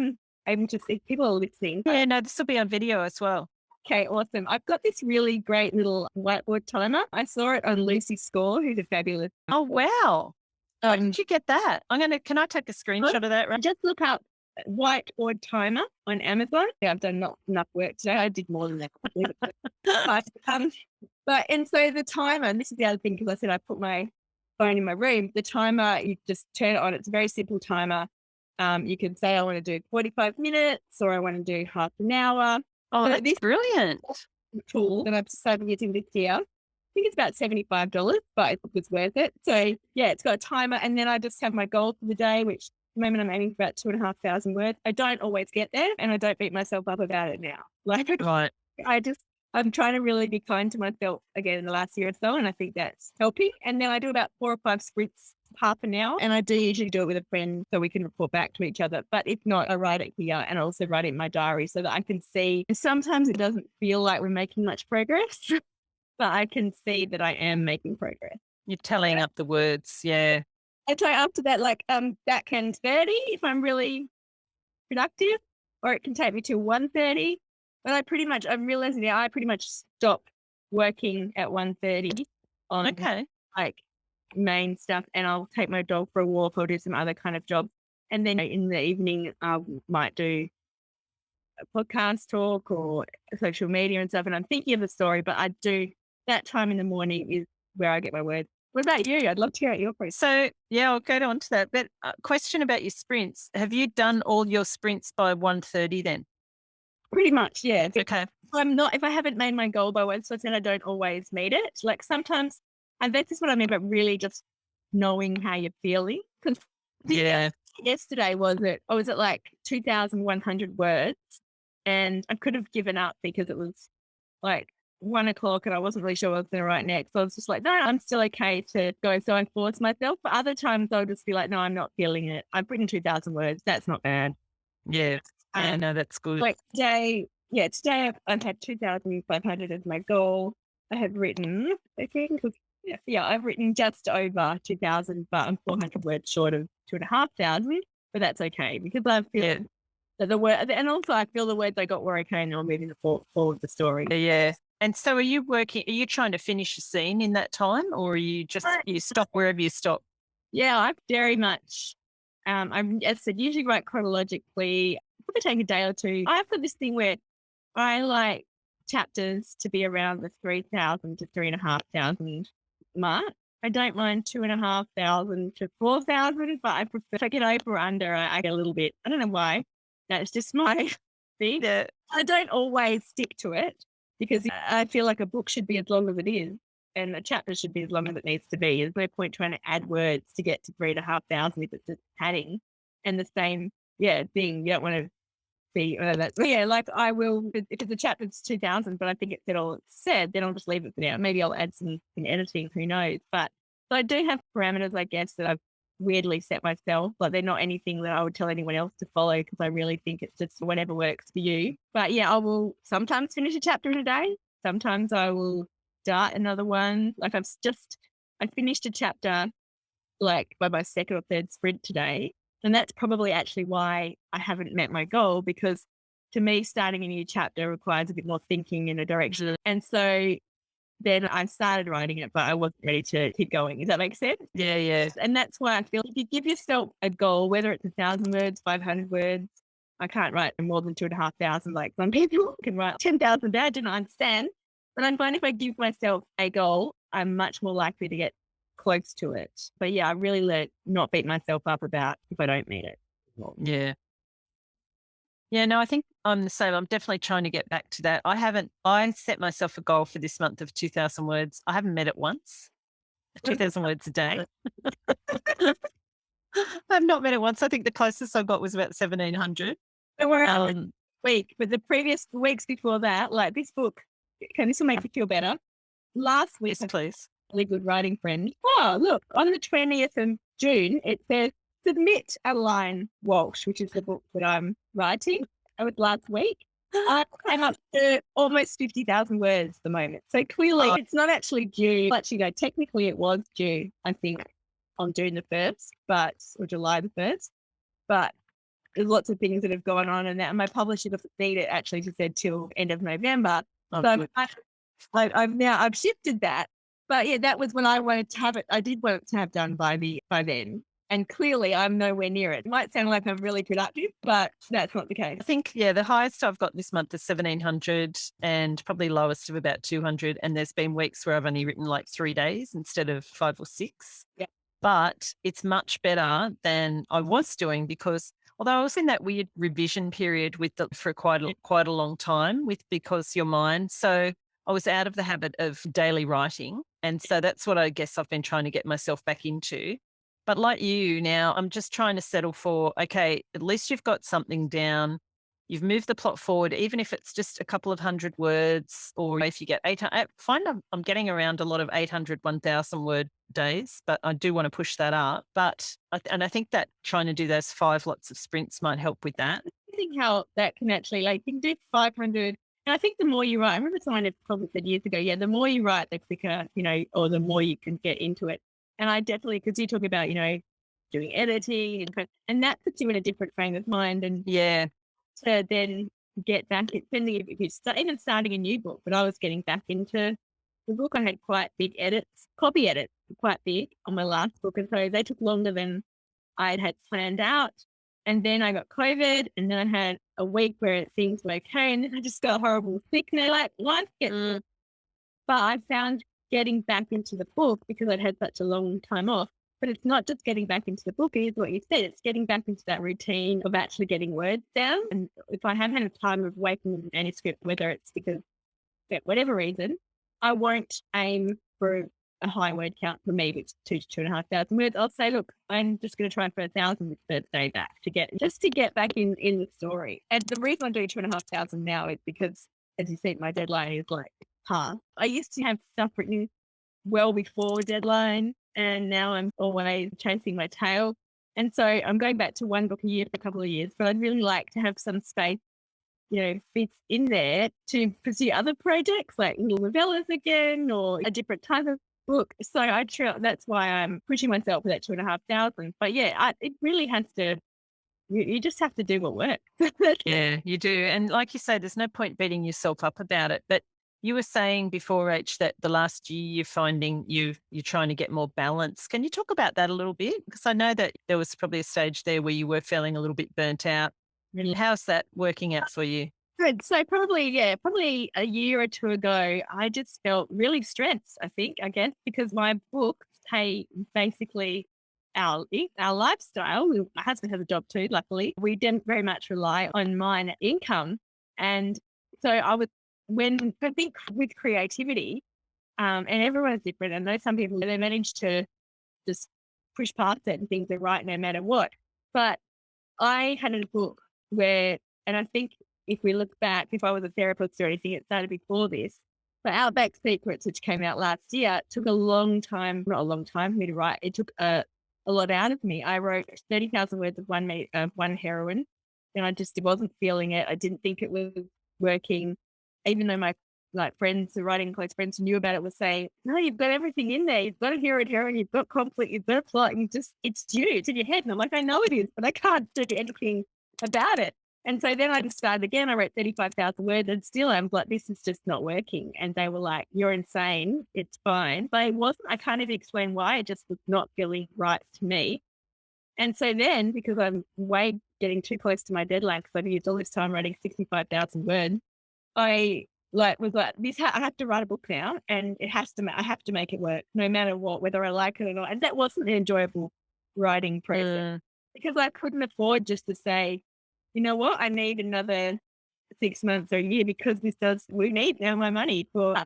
able to see, people are listening? Yeah, no, this will be on video as well. Okay, awesome. I've got this really great little whiteboard timer. I saw it on Lucy Score, who's a fabulous. Oh, wow. How did you get that? Can I take a screenshot of that? Right? Just look up whiteboard timer on Amazon. Yeah, I've done not enough work today. I did more than that. And so the timer, and this is the other thing, because I said I put my phone in my room. The timer, you just turn it on. It's a very simple timer. You can say I want to do 45 minutes or I want to do half an hour. Oh, so that's brilliant. Tool that I've started using this year. I think it's about $75, but it's worth it. So yeah, it's got a timer, and then I just have my goal for the day, which at the moment I'm aiming for about 2,500 words. I don't always get there, and I don't beat myself up about it now. Like, right. I'm trying to really be kind to myself again in the last year or so, and I think that's helping. And then I do about 4 or 5 sprints, half an hour, and I do usually do it with a friend so we can report back to each other. But if not, I write it here, and I also write it in my diary so that I can see. And sometimes it doesn't feel like we're making much progress, but I can see that I am making progress. You're tallying up the words, yeah. And so after that, like that can 30 if I'm really productive, or it can take me to 1:30. But I'm realizing now I pretty much stop working at 1:30 on like main stuff, and I'll take my dog for a walk or do some other kind of jobs. And then in the evening, I might do a podcast talk or social media and stuff. And I'm thinking of the story, but I do that time in the morning is where I get my words. What about you? I'd love to hear your process. So, yeah, I'll go on to that. But question about your sprints. Have you done all your sprints by 1:30 then? Pretty much, yeah. Okay. If I haven't made my goal by 1:30, I don't always meet it. Like sometimes, and that's just what I mean, but really just knowing how you're feeling. Because yesterday I was at like 2,100 words, and I could have given up because it was like 1:00 and I wasn't really sure what I was going to write next. So I was just like, no, I'm still okay to go. So I forced myself. But other times I'll just be like, no, I'm not feeling it. I've written 2,000 words. That's not bad. Yeah. I know that's good. Like today I've had 2,500 as my goal. I have written, I've written just over 2,000, but I'm 400 words short of 2,500. But that's okay because I feel that the word, and also I feel the words I got were okay, and I'm moving forward the story. Yeah. And so are you trying to finish a scene in that time, or are you just, you stop wherever you stop? Yeah, I very much, as I said, usually write chronologically. Probably take a day or two. I've got this thing where I like chapters to be around the 3,000 to 3,500 mark. I don't mind 2,500 to 4,000, but I prefer, if I get over or under, I get a little bit, I don't know why. That's just my thing. Yeah. I don't always stick to it because I feel like a book should be as long as it is and a chapter should be as long as it needs to be. There's no point trying to add words to get to 3,500 if it's just padding. And the same, thing. You don't want to be like I will, if it's a chapter it's 2,000, but I think it's all said, then I'll just leave it for now. Maybe I'll add some in editing, who knows. But so I do have parameters, I guess, that I've weirdly set myself. Like they're not anything that I would tell anyone else to follow because I really think it's just whatever works for you. But yeah, I will sometimes finish a chapter in a day. Sometimes I will start another one. Like I finished a chapter like by my second or third sprint today. And that's probably actually why I haven't met my goal, because to me, starting a new chapter requires a bit more thinking in a direction. And so then I started writing it, but I wasn't ready to keep going. Does that make sense? Yeah, yeah. And that's why I feel if you give yourself a goal, whether it's 1,000 words, 500 words, I can't write more than 2,500. Like some people can write 10,000 a day. I didn't understand. But I'm finding if I give myself a goal, I'm much more likely to get close to it. But yeah, I really not beat myself up about if I don't meet it. Yeah. Yeah, no, I think I'm the same. I'm definitely trying to get back to that. I set myself a goal for this month of 2,000 words. I haven't met it once. 2,000 words a day. I've not met it once. I think the closest I got was about 1,700. Don't worry, week, but the previous weeks before that, like this book, this will make you feel better. Last week, yes, please. Really good writing friend. Oh, look, on the 20th of June, it says submit Adeline Walsh, which is the book that I'm writing. It was last week. I came up to almost 50,000 words at the moment. So clearly it's not actually due. Actually, no, technically it was due, I think, on June the 1st, or July the 1st. But there's lots of things that have gone on and that. And my publisher doesn't need it actually, she said till end of November. So I've shifted that. But yeah, that was when I wanted to have it. I did want it to have done by then. And clearly I'm nowhere near it. It might sound like I'm really productive, but that's not the case. I think, the highest I've got this month is 1,700 and probably lowest of about 200. And there's been weeks where I've only written like 3 days instead of 5 or 6. Yeah. But it's much better than I was doing because although I was in that weird revision period for quite a long time because your mind. So I was out of the habit of daily writing. And so that's what I guess I've been trying to get myself back into. But like you now, I'm just trying to settle for, okay, at least you've got something down. You've moved the plot forward, even if it's just a couple of 100 words, or if you get 800. I find I'm getting around a lot of 800, 1,000 word days, but I do want to push that up. I think that trying to do those 5 lots of sprints might help with that. I think how that can actually, like, you can do 500. And I think the more you write, I remember someone had probably said years ago, the more you write, the quicker, or the more you can get into it. And I definitely, because you talk about, doing editing and that puts you in a different frame of mind. And to then get back, depending if you're even starting a new book, but I was getting back into the book. I had quite big copy edits quite big on my last book. And so they took longer than I had planned out. And then I got COVID, and then I had a week where things were okay. And then I just got horrible sickness. Like life gets, but I found getting back into the book because I'd had such a long time off. But it's not just getting back into the book, it is what you said. It's getting back into that routine of actually getting words down. And if I have had a time of waking with a manuscript, whether it's because for whatever reason, I won't aim for a high word count for me, which is 2,000 to 2,500 words. I'll say, look, I'm just going to try for 1,000 this birthday back to get back in the story. And the reason I'm doing 2,500 now is because, as you said, my deadline is like, I used to have stuff written well before deadline, and now I'm always chasing my tail. And so I'm going back to one book a year for a couple of years, but I'd really like to have some space, fits in there to pursue other projects like little novellas again or a different type of book. So that's why I'm pushing myself for that 2,500. But yeah, it really has to, you just have to do what works. Yeah, you do. And like you say, there's no point beating yourself up about it. But you were saying before, Rach, that the last year you're finding you're trying to get more balance. Can you talk about that a little bit? Because I know that there was probably a stage there where you were feeling a little bit burnt out. Really, how's that working out for you? Good. So probably a year or two ago, I just felt really stressed, I guess, because my books pay basically our lifestyle. My husband has a job too, luckily. We didn't very much rely on mine income. And so I think with creativity, and everyone's different. I know some people, they manage to just push past certain things and write no matter what. But I had a book and I think if we look back, if I was a therapist or anything, it started before this. But Outback Secrets, which came out last year, took not a long time for me to write. It took a lot out of me. I wrote 30,000 words of one heroine, and I just wasn't feeling it. I didn't think it was working, even though my friends, the writing close friends who knew about it, were saying, "No, you've got everything in there. You've got a heroine, you've got conflict, you've got a plot, and it's due. It's in your head." And I'm like, I know it is, but I can't do anything about it. And so then I just started again. I wrote 35,000 words, and still I'm like, this is just not working. And they were like, "You're insane. It's fine." But it wasn't. I can't even explain why. It just was not feeling right to me. And so then, because I'm getting too close to my deadline, because I've used all this time writing 65,000 words, I was like, I have to write a book now, and I have to make it work no matter what, whether I like it or not. And that wasn't an enjoyable writing process because I couldn't afford just to say, you know what, I need another 6 months or a year because we need now my money for.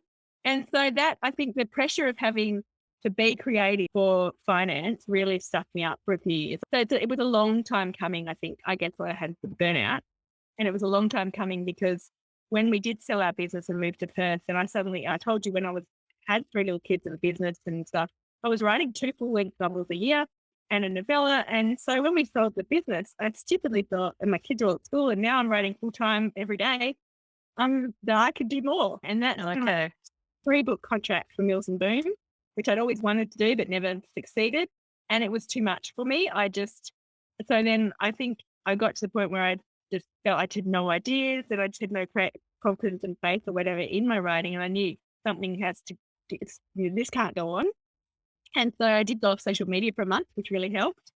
And so that, I think the pressure of having to be creative for finance really stuck me up for a few years. So it was a long time coming, I think. I guess I had the burnout, and it was a long time coming because when we did sell our business and moved to Perth, and I told you when I had 3 little kids in the business and stuff, I was writing 2 full-length novels a year and a novella. And so when we sold the business, I stupidly thought, and my kids are all at school, and now I'm writing full-time every day, that I could do more. And that's a 3-book contract for Mills and Boon, which I'd always wanted to do but never succeeded. And it was too much for me. So then I think I got to the point where I just felt I had no ideas, that I just had no confidence and faith or whatever in my writing. And I knew something this can't go on. And so I did go off social media for a month, which really helped.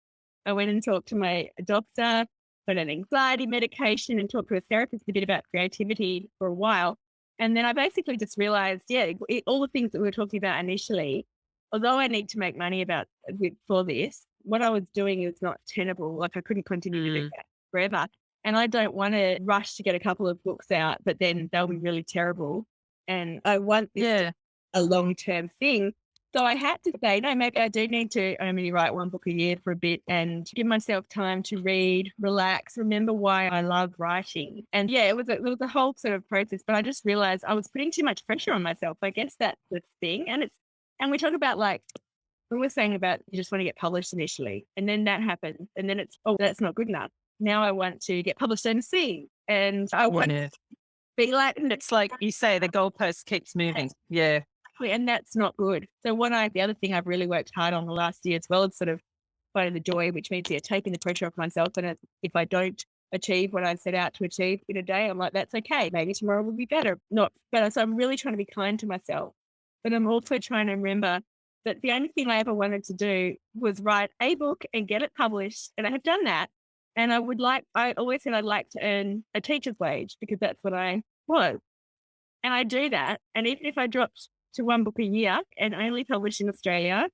I went and talked to my doctor, got an anxiety medication, and talked to a therapist a bit about creativity for a while. And then I basically just realized, all the things that we were talking about initially, although I need to make money for this, what I was doing is not tenable. Like I couldn't continue to do that forever. And I don't want to rush to get a couple of books out, but then they'll be really terrible. And I want this a long-term thing. So I had to say, no, maybe I do need to only write 1 book a year for a bit and give myself time to read, relax, remember why I love writing. And it was a whole sort of process, but I just realized I was putting too much pressure on myself. I guess that's the thing. And we talk about we were saying about you just want to get published initially, and then that happens. And then that's not good enough. Now I want to get published overseas, and I want to be like, and it's like you say, the goalpost keeps moving. Yeah. And that's not good. So the other thing I've really worked hard on the last year as well is sort of finding the joy, which means taking the pressure off myself. And if I don't achieve what I set out to achieve in a day, I'm like, that's okay. Maybe tomorrow will be better. Not better. So I'm really trying to be kind to myself. But I'm also trying to remember But the only thing I ever wanted to do was write a book and get it published. And I have done that. And I always said I'd like to earn a teacher's wage because that's what I was. And I do that. And even if I dropped to one book a year and only publish in Australia,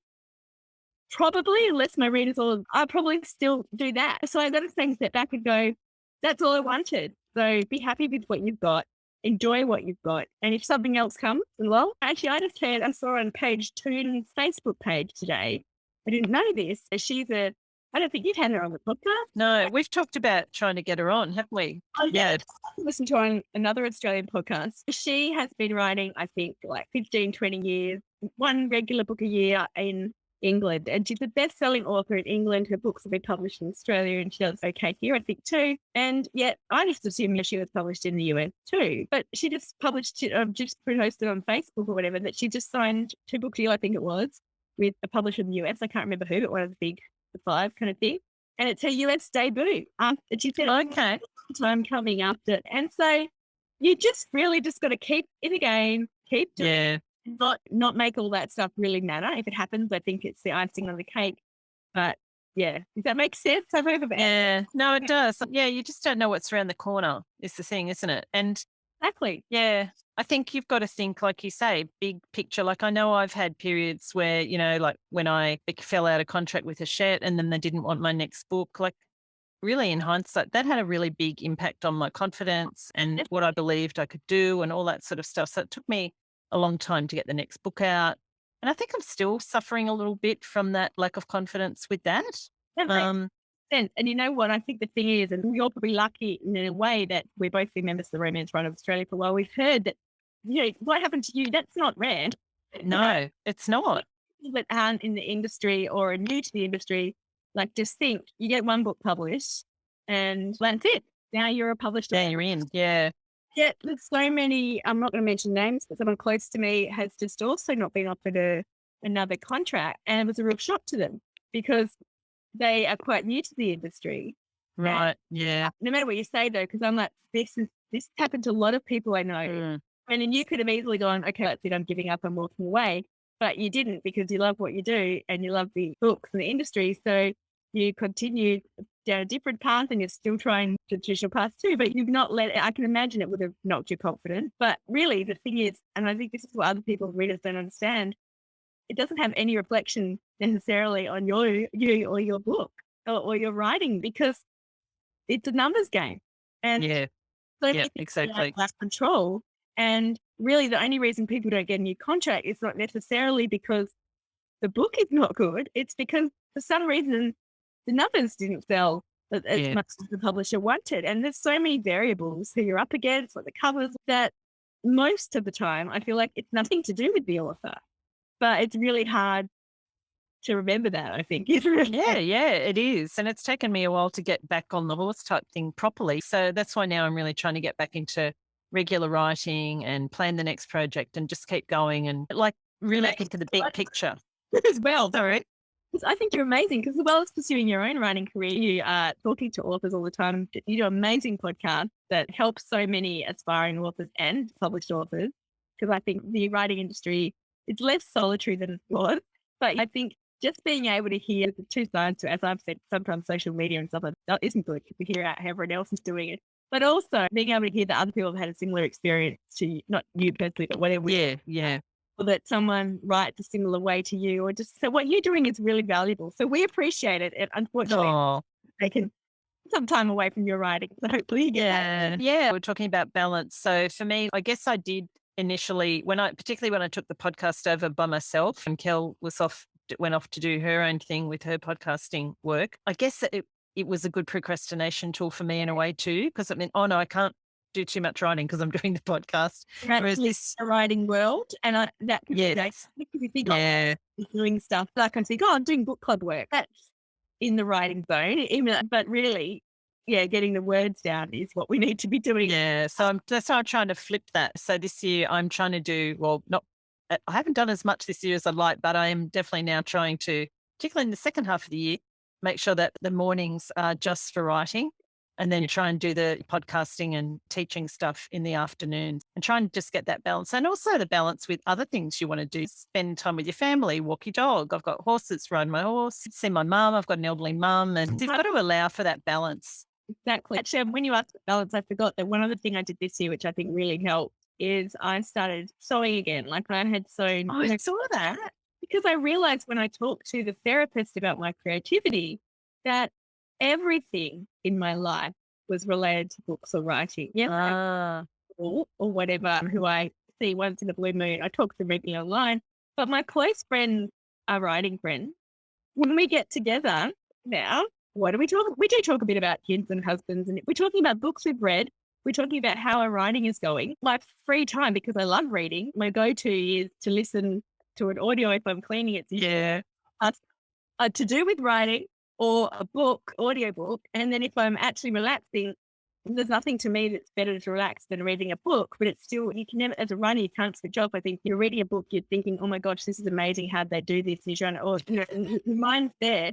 probably, unless my readers I'll probably still do that. So I got to take a step back and go, that's all I wanted. So be happy with what you've got. Enjoy what you've got. And if something else comes along, actually, I saw on page 2's Facebook page today. I didn't know this. I don't think you've had her on the podcast. No, we've talked about trying to get her on, haven't we? Oh, yeah. Listen to another Australian podcast. She has been writing, I think, like 15, 20 years, one regular book a year in England. And she's a best-selling author in England. Her books have been published in Australia and she does okay here, I think, too. And yet I just assumed she was published in the US too. But she just published it, just posted on Facebook or whatever, that she just signed 2 book deal, I think it was, with a publisher in the US. I can't remember who, but one of the big 5 kind of thing. And it's her US debut. And she said, okay, time coming after. And so you just really just got to keep in the game, keep doing it. Not make all that stuff really matter. If it happens, I think it's the icing on the cake. But yeah, does that make sense? Yeah, no, it does. Yeah, you just don't know what's around the corner is the thing, isn't it? And exactly. Yeah, I think you've got to think, like you say, big picture. Like I know I've had periods where, like when I fell out of contract with a shed and then they didn't want my next book, like really in hindsight, that had a really big impact on my confidence and what I believed I could do and all that sort of stuff. So it took me a long time to get the next book out. And I think I'm still suffering a little bit from that lack of confidence with that. That makes sense. And you know what? I think the thing is, and we're all probably lucky in a way that we're both been members of the Romance Run of Australia for a while. We've heard that, what happened to you? That's not rare. No, it's not. People that aren't in the industry or are new to the industry, like just think you get one book published and that's it. Now you're a published author. Yeah, you're in. Yeah. Yeah, there's so many, I'm not going to mention names, but someone close to me has just also not been offered another contract. And it was a real shock to them because they are quite new to the industry. Right. Yeah. No matter what you say though, because I'm like, this happened to a lot of people I know. And then you could have easily gone, okay, that's it, I'm giving up, I'm walking away. But you didn't because you love what you do and you love the books and the industry. So you continued down a different path and you're still trying the traditional path too, but you've not let it. I can imagine it would have knocked your confidence. But really the thing is, and I think this is what other people, readers, don't understand, it doesn't have any reflection necessarily on you or your book or your writing because it's a numbers game. And exactly. Lack control. And really the only reason people don't get a new contract is not necessarily because the book is not good. It's because for some reason the numbers didn't sell as much as the publisher wanted. And there's so many variables who you're up against, what the covers, that most of the time I feel like it's nothing to do with the author. But it's really hard to remember that, I think. Yeah, it is. And it's taken me a while to get back on the horse type thing properly. So that's why now I'm really trying to get back into regular writing and plan the next project and just keep going and like really think of the big picture. As well, sorry. I think you're amazing because as well as pursuing your own writing career, you are talking to authors all the time. You do an amazing podcast that helps so many aspiring authors and published authors because I think the writing industry, it's less solitary than it was. But I think just being able to hear the two sides, as I've said, sometimes social media and stuff like that isn't good because we hear out how everyone else is doing it. But also being able to hear that other people have had a similar experience to, not you personally, but whatever. Yeah. Or that someone writes a similar way to you, or just, so what you're doing is really valuable. So we appreciate it. And unfortunately, they can some time away from your writing. So hopefully you get that. Yeah. We're talking about balance. So for me, I guess I did initially, particularly when I took the podcast over by myself and Kel went off to do her own thing with her podcasting work. I guess it was a good procrastination tool for me in a way too, because it meant, oh no, I can't do too much writing because I'm doing the podcast. Whereas this writing world, and that could be nice. If you think doing stuff, I can think, I'm doing book club work. That's in the writing zone, but really, getting the words down is what we need to be doing. Yeah, so that's why I'm trying to flip that. So this year I'm trying to do, I haven't done as much this year as I'd like, but I am definitely now trying to, particularly in the second half of the year, make sure that the mornings are just for writing. and then try and do the podcasting and teaching stuff in the afternoon, and try and just get that balance. And also the balance with other things you want to do. Spend time with your family, walk your dog. I've got horses, ride my horse, see my mum. I've got an elderly mum, and you've got to allow for that balance. Exactly. Actually, when you asked about balance, I forgot that one other thing I did this year, which I think really helped, is I started sewing again. Like I had sewn. Oh, I saw that. Because I realized when I talked to the therapist about my creativity that everything in my life was related to books or writing. Yes, or whatever, who I see once in a blue moon. I talk to them regularly online. But my close friends are writing friends. When we get together now, what do we talk? We do talk a bit about kids and husbands, and we're talking about books we've read. We're talking about how our writing is going. My free time, because I love reading, my go-to is to listen to an audio if I'm cleaning. It's to do with writing or a book, audiobook. And then if I'm actually relaxing, there's nothing to me that's better to relax than reading a book. But it's still, you can never, as a writer, you can't switch off. I think you're reading a book, you're thinking, oh my gosh, this is amazing. How'd they do this? And you're trying to, mine's there.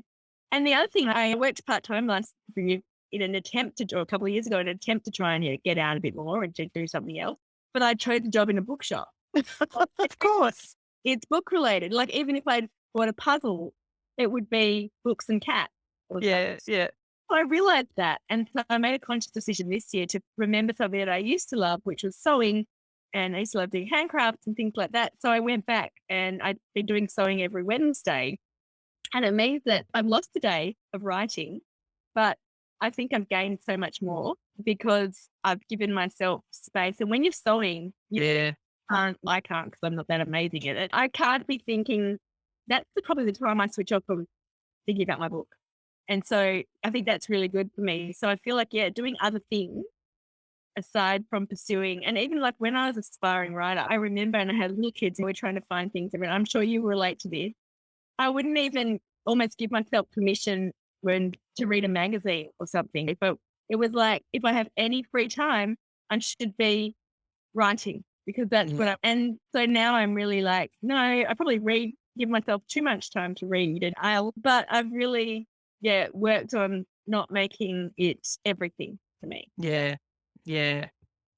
And the other thing, I worked part-time last year in an attempt to, or a couple of years ago, in an attempt to try and get out a bit more and to do something else. But I chose a job in a bookshop. Of course. It's book related. Like even if I bought a puzzle, it would be books and cats. Yeah. So I realized that. And so I made a conscious decision this year to remember something that I used to love, which was sewing. And I used to love doing handcrafts and things like that. So I went back and I'd been doing sewing every Wednesday. And it means that I've lost a day of writing, but I think I've gained so much more because I've given myself space. And when you're sewing, I can't because I'm not that amazing at it. I can't be thinking, that's probably the time I switch off from thinking about my book. And so I think that's really good for me. So I feel like, doing other things aside from pursuing, and even like when I was an aspiring writer, I remember, and I had little kids and we were trying to find things. And I'm sure you relate to this. I wouldn't even almost give myself permission to read a magazine or something. But it was like, if I have any free time, I should be writing. Because that's what and so now I'm really like, no, I probably give myself too much time to read, but I've really, worked on not making it everything to me. Yeah.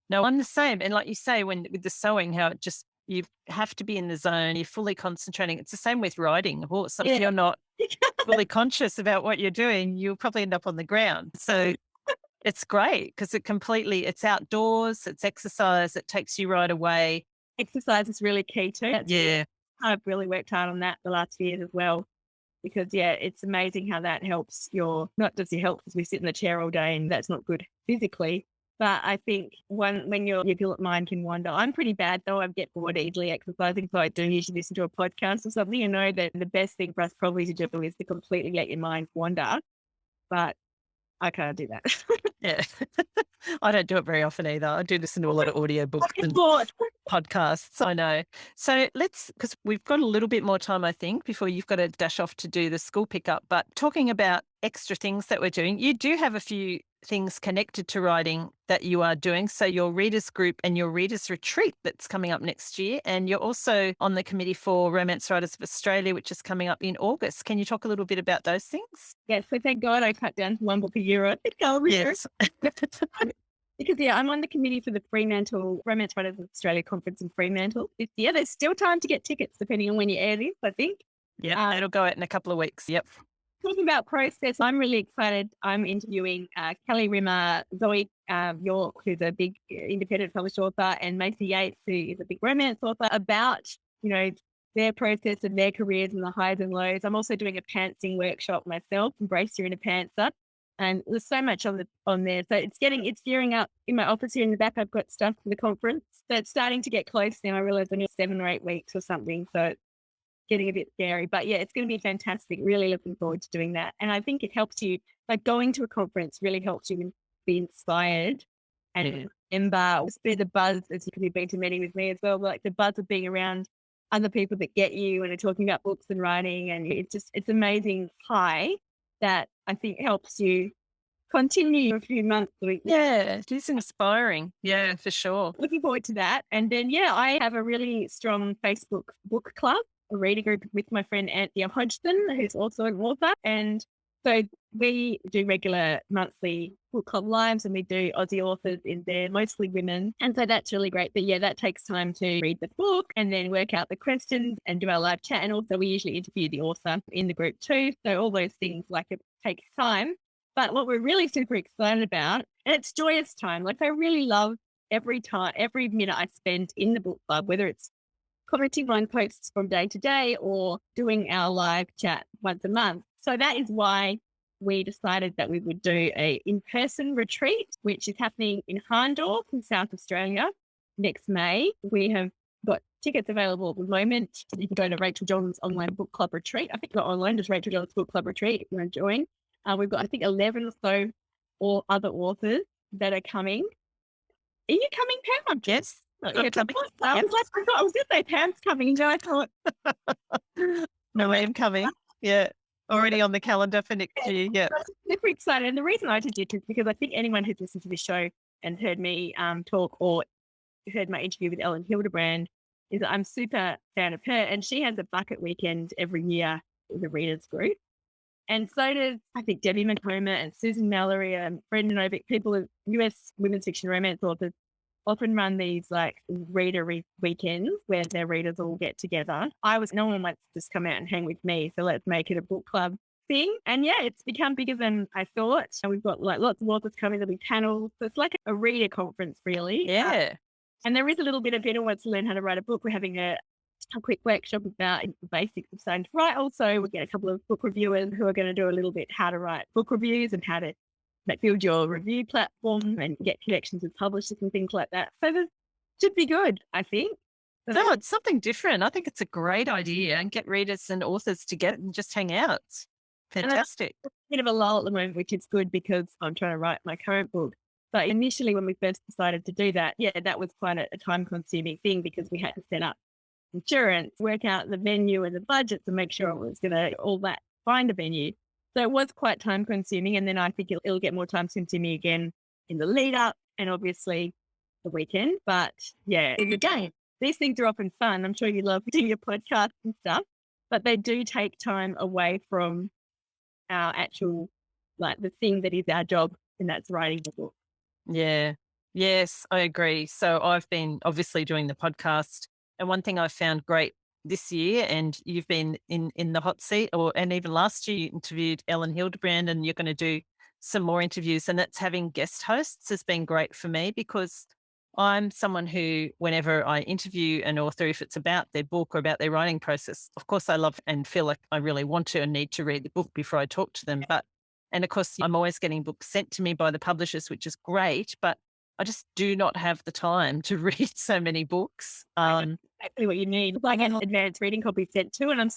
No, I'm the same. And like you say, with the sewing, how it just, you have to be in the zone, you're fully concentrating. It's the same with writing. So if you're not fully conscious about what you're doing, you'll probably end up on the ground. So it's great because it's outdoors, it's exercise, it takes you right away. Exercise is really key too. I've really worked hard on that the last few years as well, because it's amazing how that helps not just your health, because we sit in the chair all day and that's not good physically. But I think when your mind can wander. I'm pretty bad though. I get bored easily exercising, so I do usually listen to a podcast or something. I know that the best thing for us probably to do is to completely let your mind wander, but I can't do that. Yeah. I don't do it very often either. I do listen to a lot of audiobooks and podcasts. I know. So because we've got a little bit more time, I think, before you've got to dash off to do the school pickup. But talking about extra things that we're doing, you do have a few things connected to writing that you are doing. So your readers group and your readers retreat that's coming up next year. And you're also on the committee for Romance Writers of Australia, which is coming up in August. Can you talk a little bit about those things? Yes. So thank God I cut down to one book a year. I think yes. Because I'm on the committee for the Fremantle Romance Writers of Australia conference in Fremantle this year. There's still time to get tickets depending on when you air this, I think. Yeah, it'll go out in a couple of weeks. Yep. Talking about process, I'm really excited. I'm interviewing Kelly Rimmer, Zoe York, who's a big independent published author, and Macy Yates, who is a big romance author, about, their process and their careers and the highs and lows. I'm also doing a pantsing workshop myself, Embrace Your Inner Pantser. And there's so much on there. So it's gearing up in my office here in the back. I've got stuff for the conference. So it's starting to get close now. I realize I need 7 or 8 weeks or something. So it's getting a bit scary. But it's going to be fantastic. Really looking forward to doing that. And I think it helps you, like going to a conference really helps you be inspired and remember the buzz, as you could have been to many with me as well, like the buzz of being around other people that get you and are talking about books and writing. And it's amazing high that I think helps you continue a few months. Yeah, it is inspiring. Yeah, for sure. Looking forward to that. And then, I have a really strong Facebook book club, a reading group with my friend Anthea Hodgson, who's also an author. And So we do regular monthly book club lives and we do Aussie authors in there, mostly women. And so that's really great. But yeah, that takes time to read the book and then work out the questions and do our live chat. And also we usually interview the author in the group too. So all those things it takes time. But what we're really super excited about, and it's joyous time. I really love every minute I spend in the book club, whether it's commenting on posts from day to day or doing our live chat once a month. So that is why we decided that we would do a in-person retreat, which is happening in Hahndorf in South Australia next May. We have got tickets available at the moment. You can go to Rachel John's online book club retreat. I think not online, just Rachel John's book club retreat if you want to join. We've got, I think, 11 or so or other authors that are coming. Are you coming, Pam? Yes. I thought I was going to say Pam's coming. I thought. No, I'm coming. Yeah. Already on the calendar for next year. Yeah. I'm super excited. And the reason I did it is because I think anyone who's listened to this show and heard me talk or heard my interview with Ellen Hildebrand is that I'm super fan of her. And she has a bucket weekend every year in the readers group. And so does, I think, Debbie McComa and Susan Mallory and Brendan Novick, people of US women's fiction romance authors often run these reader weekends where their readers all get together. No one wants to just come out and hang with me, so let's make it a book club thing. And yeah, it's become bigger than I thought. And we've got lots of authors coming. There'll be panels. So it's like a reader conference, really. Yeah. And there is a little bit of anyone wants to learn how to write a book. We're having a quick workshop about the basics of starting to write. Also, we get a couple of book reviewers who are going to do a little bit how to write book reviews and how to build your review platform and get connections with publishers and things like that. So this should be good, I think. No, it's something different. I think it's a great idea, and get readers and authors together and just hang out. Fantastic. A bit of a lull at the moment, which is good because I'm trying to write my current book. But initially when we first decided to do that, that was quite a time-consuming thing because we had to set up insurance, work out the venue and the budgets and make sure it was going to all that, find a venue. So it was quite time consuming. And then I think it'll get more time consuming again in the lead up and obviously the weekend. But yeah, again, these things are often fun. I'm sure you love doing your podcast and stuff, but they do take time away from our actual, the thing that is our job, and that's writing the book. Yeah. Yes, I agree. So I've been obviously doing the podcast. And one thing I found great this year, and you've been in the hot seat, and even last year you interviewed Ellen Hildebrand, and you're going to do some more interviews, and that's having guest hosts has been great for me because I'm someone who, whenever I interview an author, if it's about their book or about their writing process, of course I love and feel like I really want to and need to read the book before I talk to them. And of course I'm always getting books sent to me by the publishers, which is great, but I just do not have the time to read so many books. Exactly what you need, like an advanced reading copy sent to, and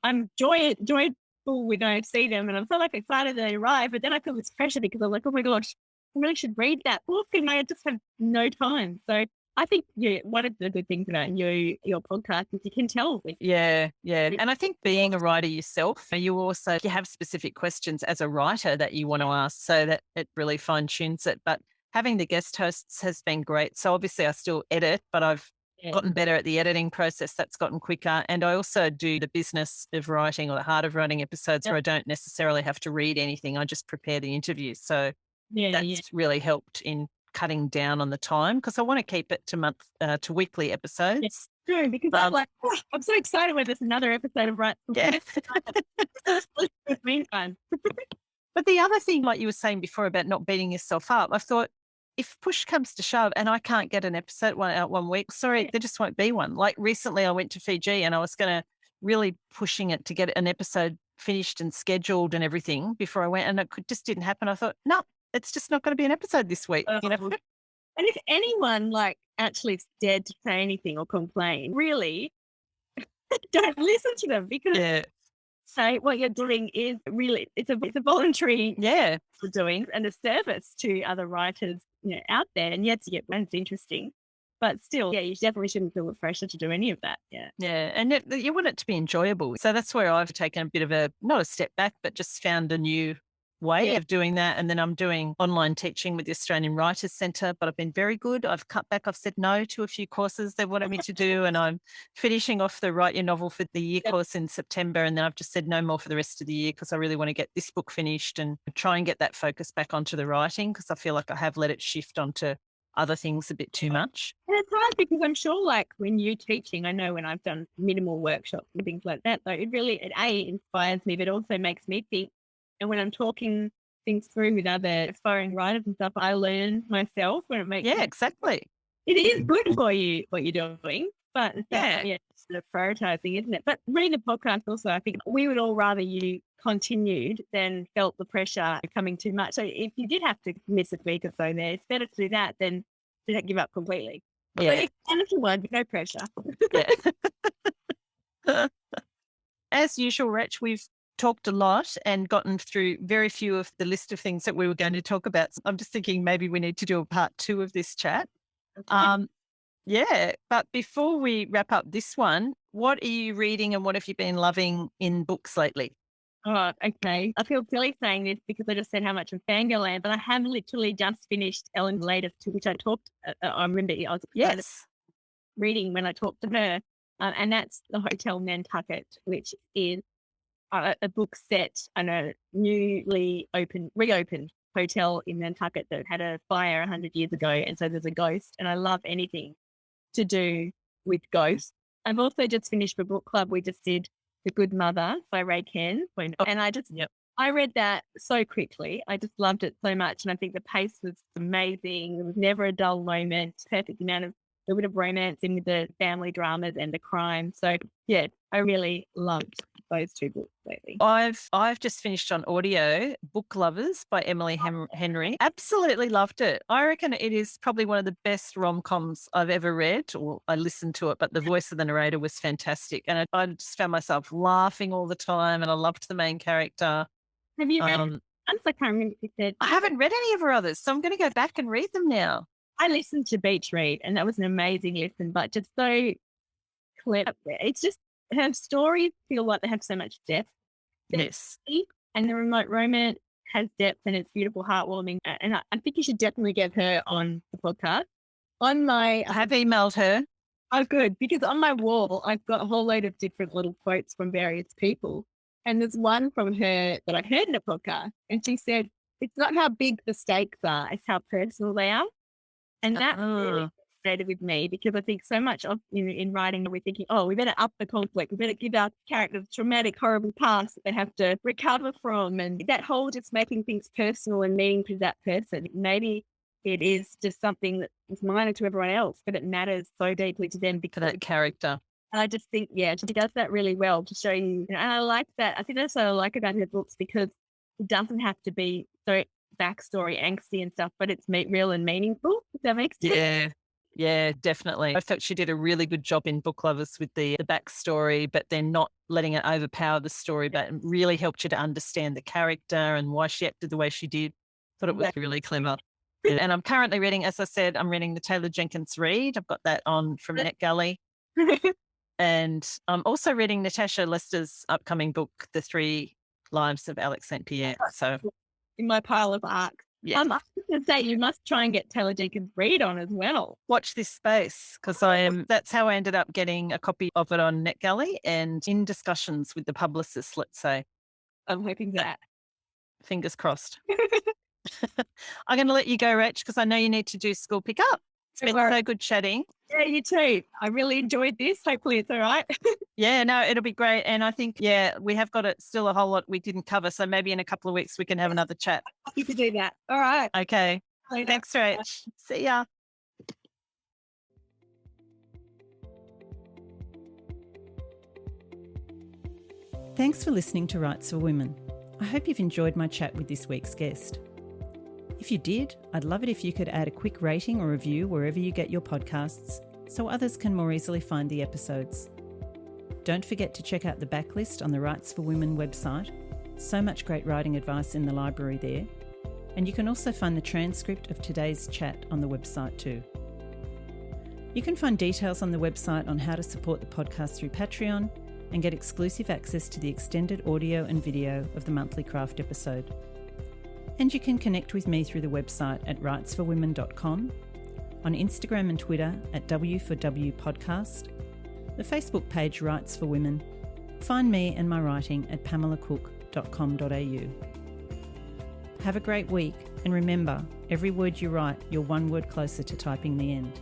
I'm joyful when I see them, and I'm so excited that they arrive. But then I feel this pressure because I'm like, oh my gosh, I really should read that book, and I just have no time. So I think one of the good things about your podcast is you can tell. Yeah. And I think being a writer yourself, you have specific questions as a writer that you want to ask, so that it really fine tunes it. But having the guest hosts has been great. So obviously I still edit, but I've gotten better at the editing process. That's gotten quicker. And I also do the business of writing or the heart of writing episodes where I don't necessarily have to read anything. I just prepare the interview. So that's really helped in cutting down on the time because I want to keep it to weekly episodes. Yes. True, because I'm so excited when there's another episode of Writes. Yeah. Meantime. But the other thing, like you were saying before about not beating yourself up, I thought if push comes to shove and I can't get an episode out one week, sorry, there just won't be one. Like recently I went to Fiji and I was going to really pushing it to get an episode finished and scheduled and everything before I went, and it just didn't happen. I thought, no, it's just not going to be an episode this week. And if anyone actually is dared to say anything or complain, really don't listen to them because say what you're doing is really it's a voluntary for doing and a service to other writers out there. And yes, it's interesting, but still, you definitely shouldn't feel the pressure to do any of that. And you want it to be enjoyable. So that's where I've taken a bit of not a step back, but just found a new way of doing that. And then I'm doing online teaching with the Australian Writers Centre, but I've been very good. I've cut back. I've said no to a few courses they wanted me to do, and I'm finishing off the Write Your Novel for the Year course in September. And then I've just said no more for the rest of the year because I really want to get this book finished and try and get that focus back onto the writing, because I feel like I have let it shift onto other things a bit too much. And it's hard because I'm sure, like, when you're teaching, I know when I've done minimal workshops and things like that, though, it really, inspires me, but also makes me think. And when I'm talking things through with other aspiring writers and stuff, I learn myself when it makes sense. Exactly. It is good for you, what you're doing, but it's sort of prioritizing, isn't it? But reading the podcast also, I think we would all rather you continued than felt the pressure coming too much. So if you did have to miss a week or so there, it's better to do that than to not give up completely. Yeah. And if you want, no pressure. Yeah. As usual, Rach, we've talked a lot and gotten through very few of the list of things that we were going to talk about. So I'm just thinking maybe we need to do a part 2 of this chat. Okay. But before we wrap up this one, what are you reading and what have you been loving in books lately? Oh, okay. I feel silly saying this because I just said how much of fangirl I am, but I have literally just finished Ellen's latest, to which I talked. I remember I was reading when I talked to her, and that's The Hotel Nantucket, which is a book set on a reopened hotel in Nantucket that had a fire 100 years ago, and so there's a ghost, and I love anything to do with ghosts. I've also just finished a book club. We just did The Good Mother by Rachael, and I read that so quickly. I just loved it so much, and I think the pace was amazing. There was never a dull moment. Perfect amount of a bit of romance in with the family dramas and the crime. So yeah, I really loved those 2 books lately. I've just finished on audio Book Lovers by Emily Henry. Absolutely loved it. I reckon it is probably one of the best rom-coms I've ever read, or I listened to it, but the voice of the narrator was fantastic. And I just found myself laughing all the time, and I loved the main character. Have you read I can't remember if you said. I haven't read any of her others, so I'm going to go back and read them now. I listened to Beach Read, and that was an amazing listen, but just so clever. It's just her stories feel like they have so much depth. Yes. And the remote romance has depth, and it's beautiful, heartwarming. And I think you should definitely get her on the podcast. I have emailed her. Oh, good. Because on my wall, I've got a whole load of different little quotes from various people. And there's one from her that I heard in a podcast. And she said, it's not how big the stakes are, it's how personal they are. And that really resonated with me, because I think so much of in writing we're thinking, oh, we better up the conflict. We better give our characters traumatic, horrible past that they have to recover from. And that whole just making things personal and meaning to that person. Maybe it is just something that is minor to everyone else, but it matters so deeply to them because that character. And I just think, she does that really well to show you. And I like that. I think that's what I like about her books, because it doesn't have to be so backstory angsty and stuff, but it's real and meaningful. Does that make sense? Yeah, definitely. I thought she did a really good job in Book Lovers with the backstory, but then not letting it overpower the story, but really helped you to understand the character and why she acted the way she did. Thought it was really clever. And I'm currently reading, as I said, I'm reading the Taylor Jenkins Reid. I've got that on from NetGalley. And I'm also reading Natasha Lester's upcoming book, The 3 Lives of Alex St. Pierre. So in my pile of arcs. I was going to say, you must try and get Taylor Jenkins Reid on as well. Watch this space, because that's how I ended up getting a copy of it on NetGalley and in discussions with the publicist, let's say. I'm hoping that. Fingers crossed. I'm going to let you go, Rach, because I know you need to do school pickup. It's been so good chatting. Yeah, you too. I really enjoyed this. Hopefully it's all right. Yeah, no, it'll be great. And I think, we have got still a whole lot we didn't cover. So maybe in a couple of weeks we can have another chat. You can do that. All right. Okay. Thanks, Rach. See ya. Thanks for listening to Writes4Women. I hope you've enjoyed my chat with this week's guest. If you did, I'd love it if you could add a quick rating or review wherever you get your podcasts, so others can more easily find the episodes. Don't forget to check out the backlist on the Writes4Women website. So much great writing advice in the library there. And you can also find the transcript of today's chat on the website too. You can find details on the website on how to support the podcast through Patreon and get exclusive access to the extended audio and video of the monthly craft episode. And you can connect with me through the website at writes4women.com, on Instagram and Twitter at W4W Podcast, the Facebook page Writes for Women. Find me and my writing at pamelacook.com.au. Have a great week, and remember, every word you write, you're one word closer to typing the end.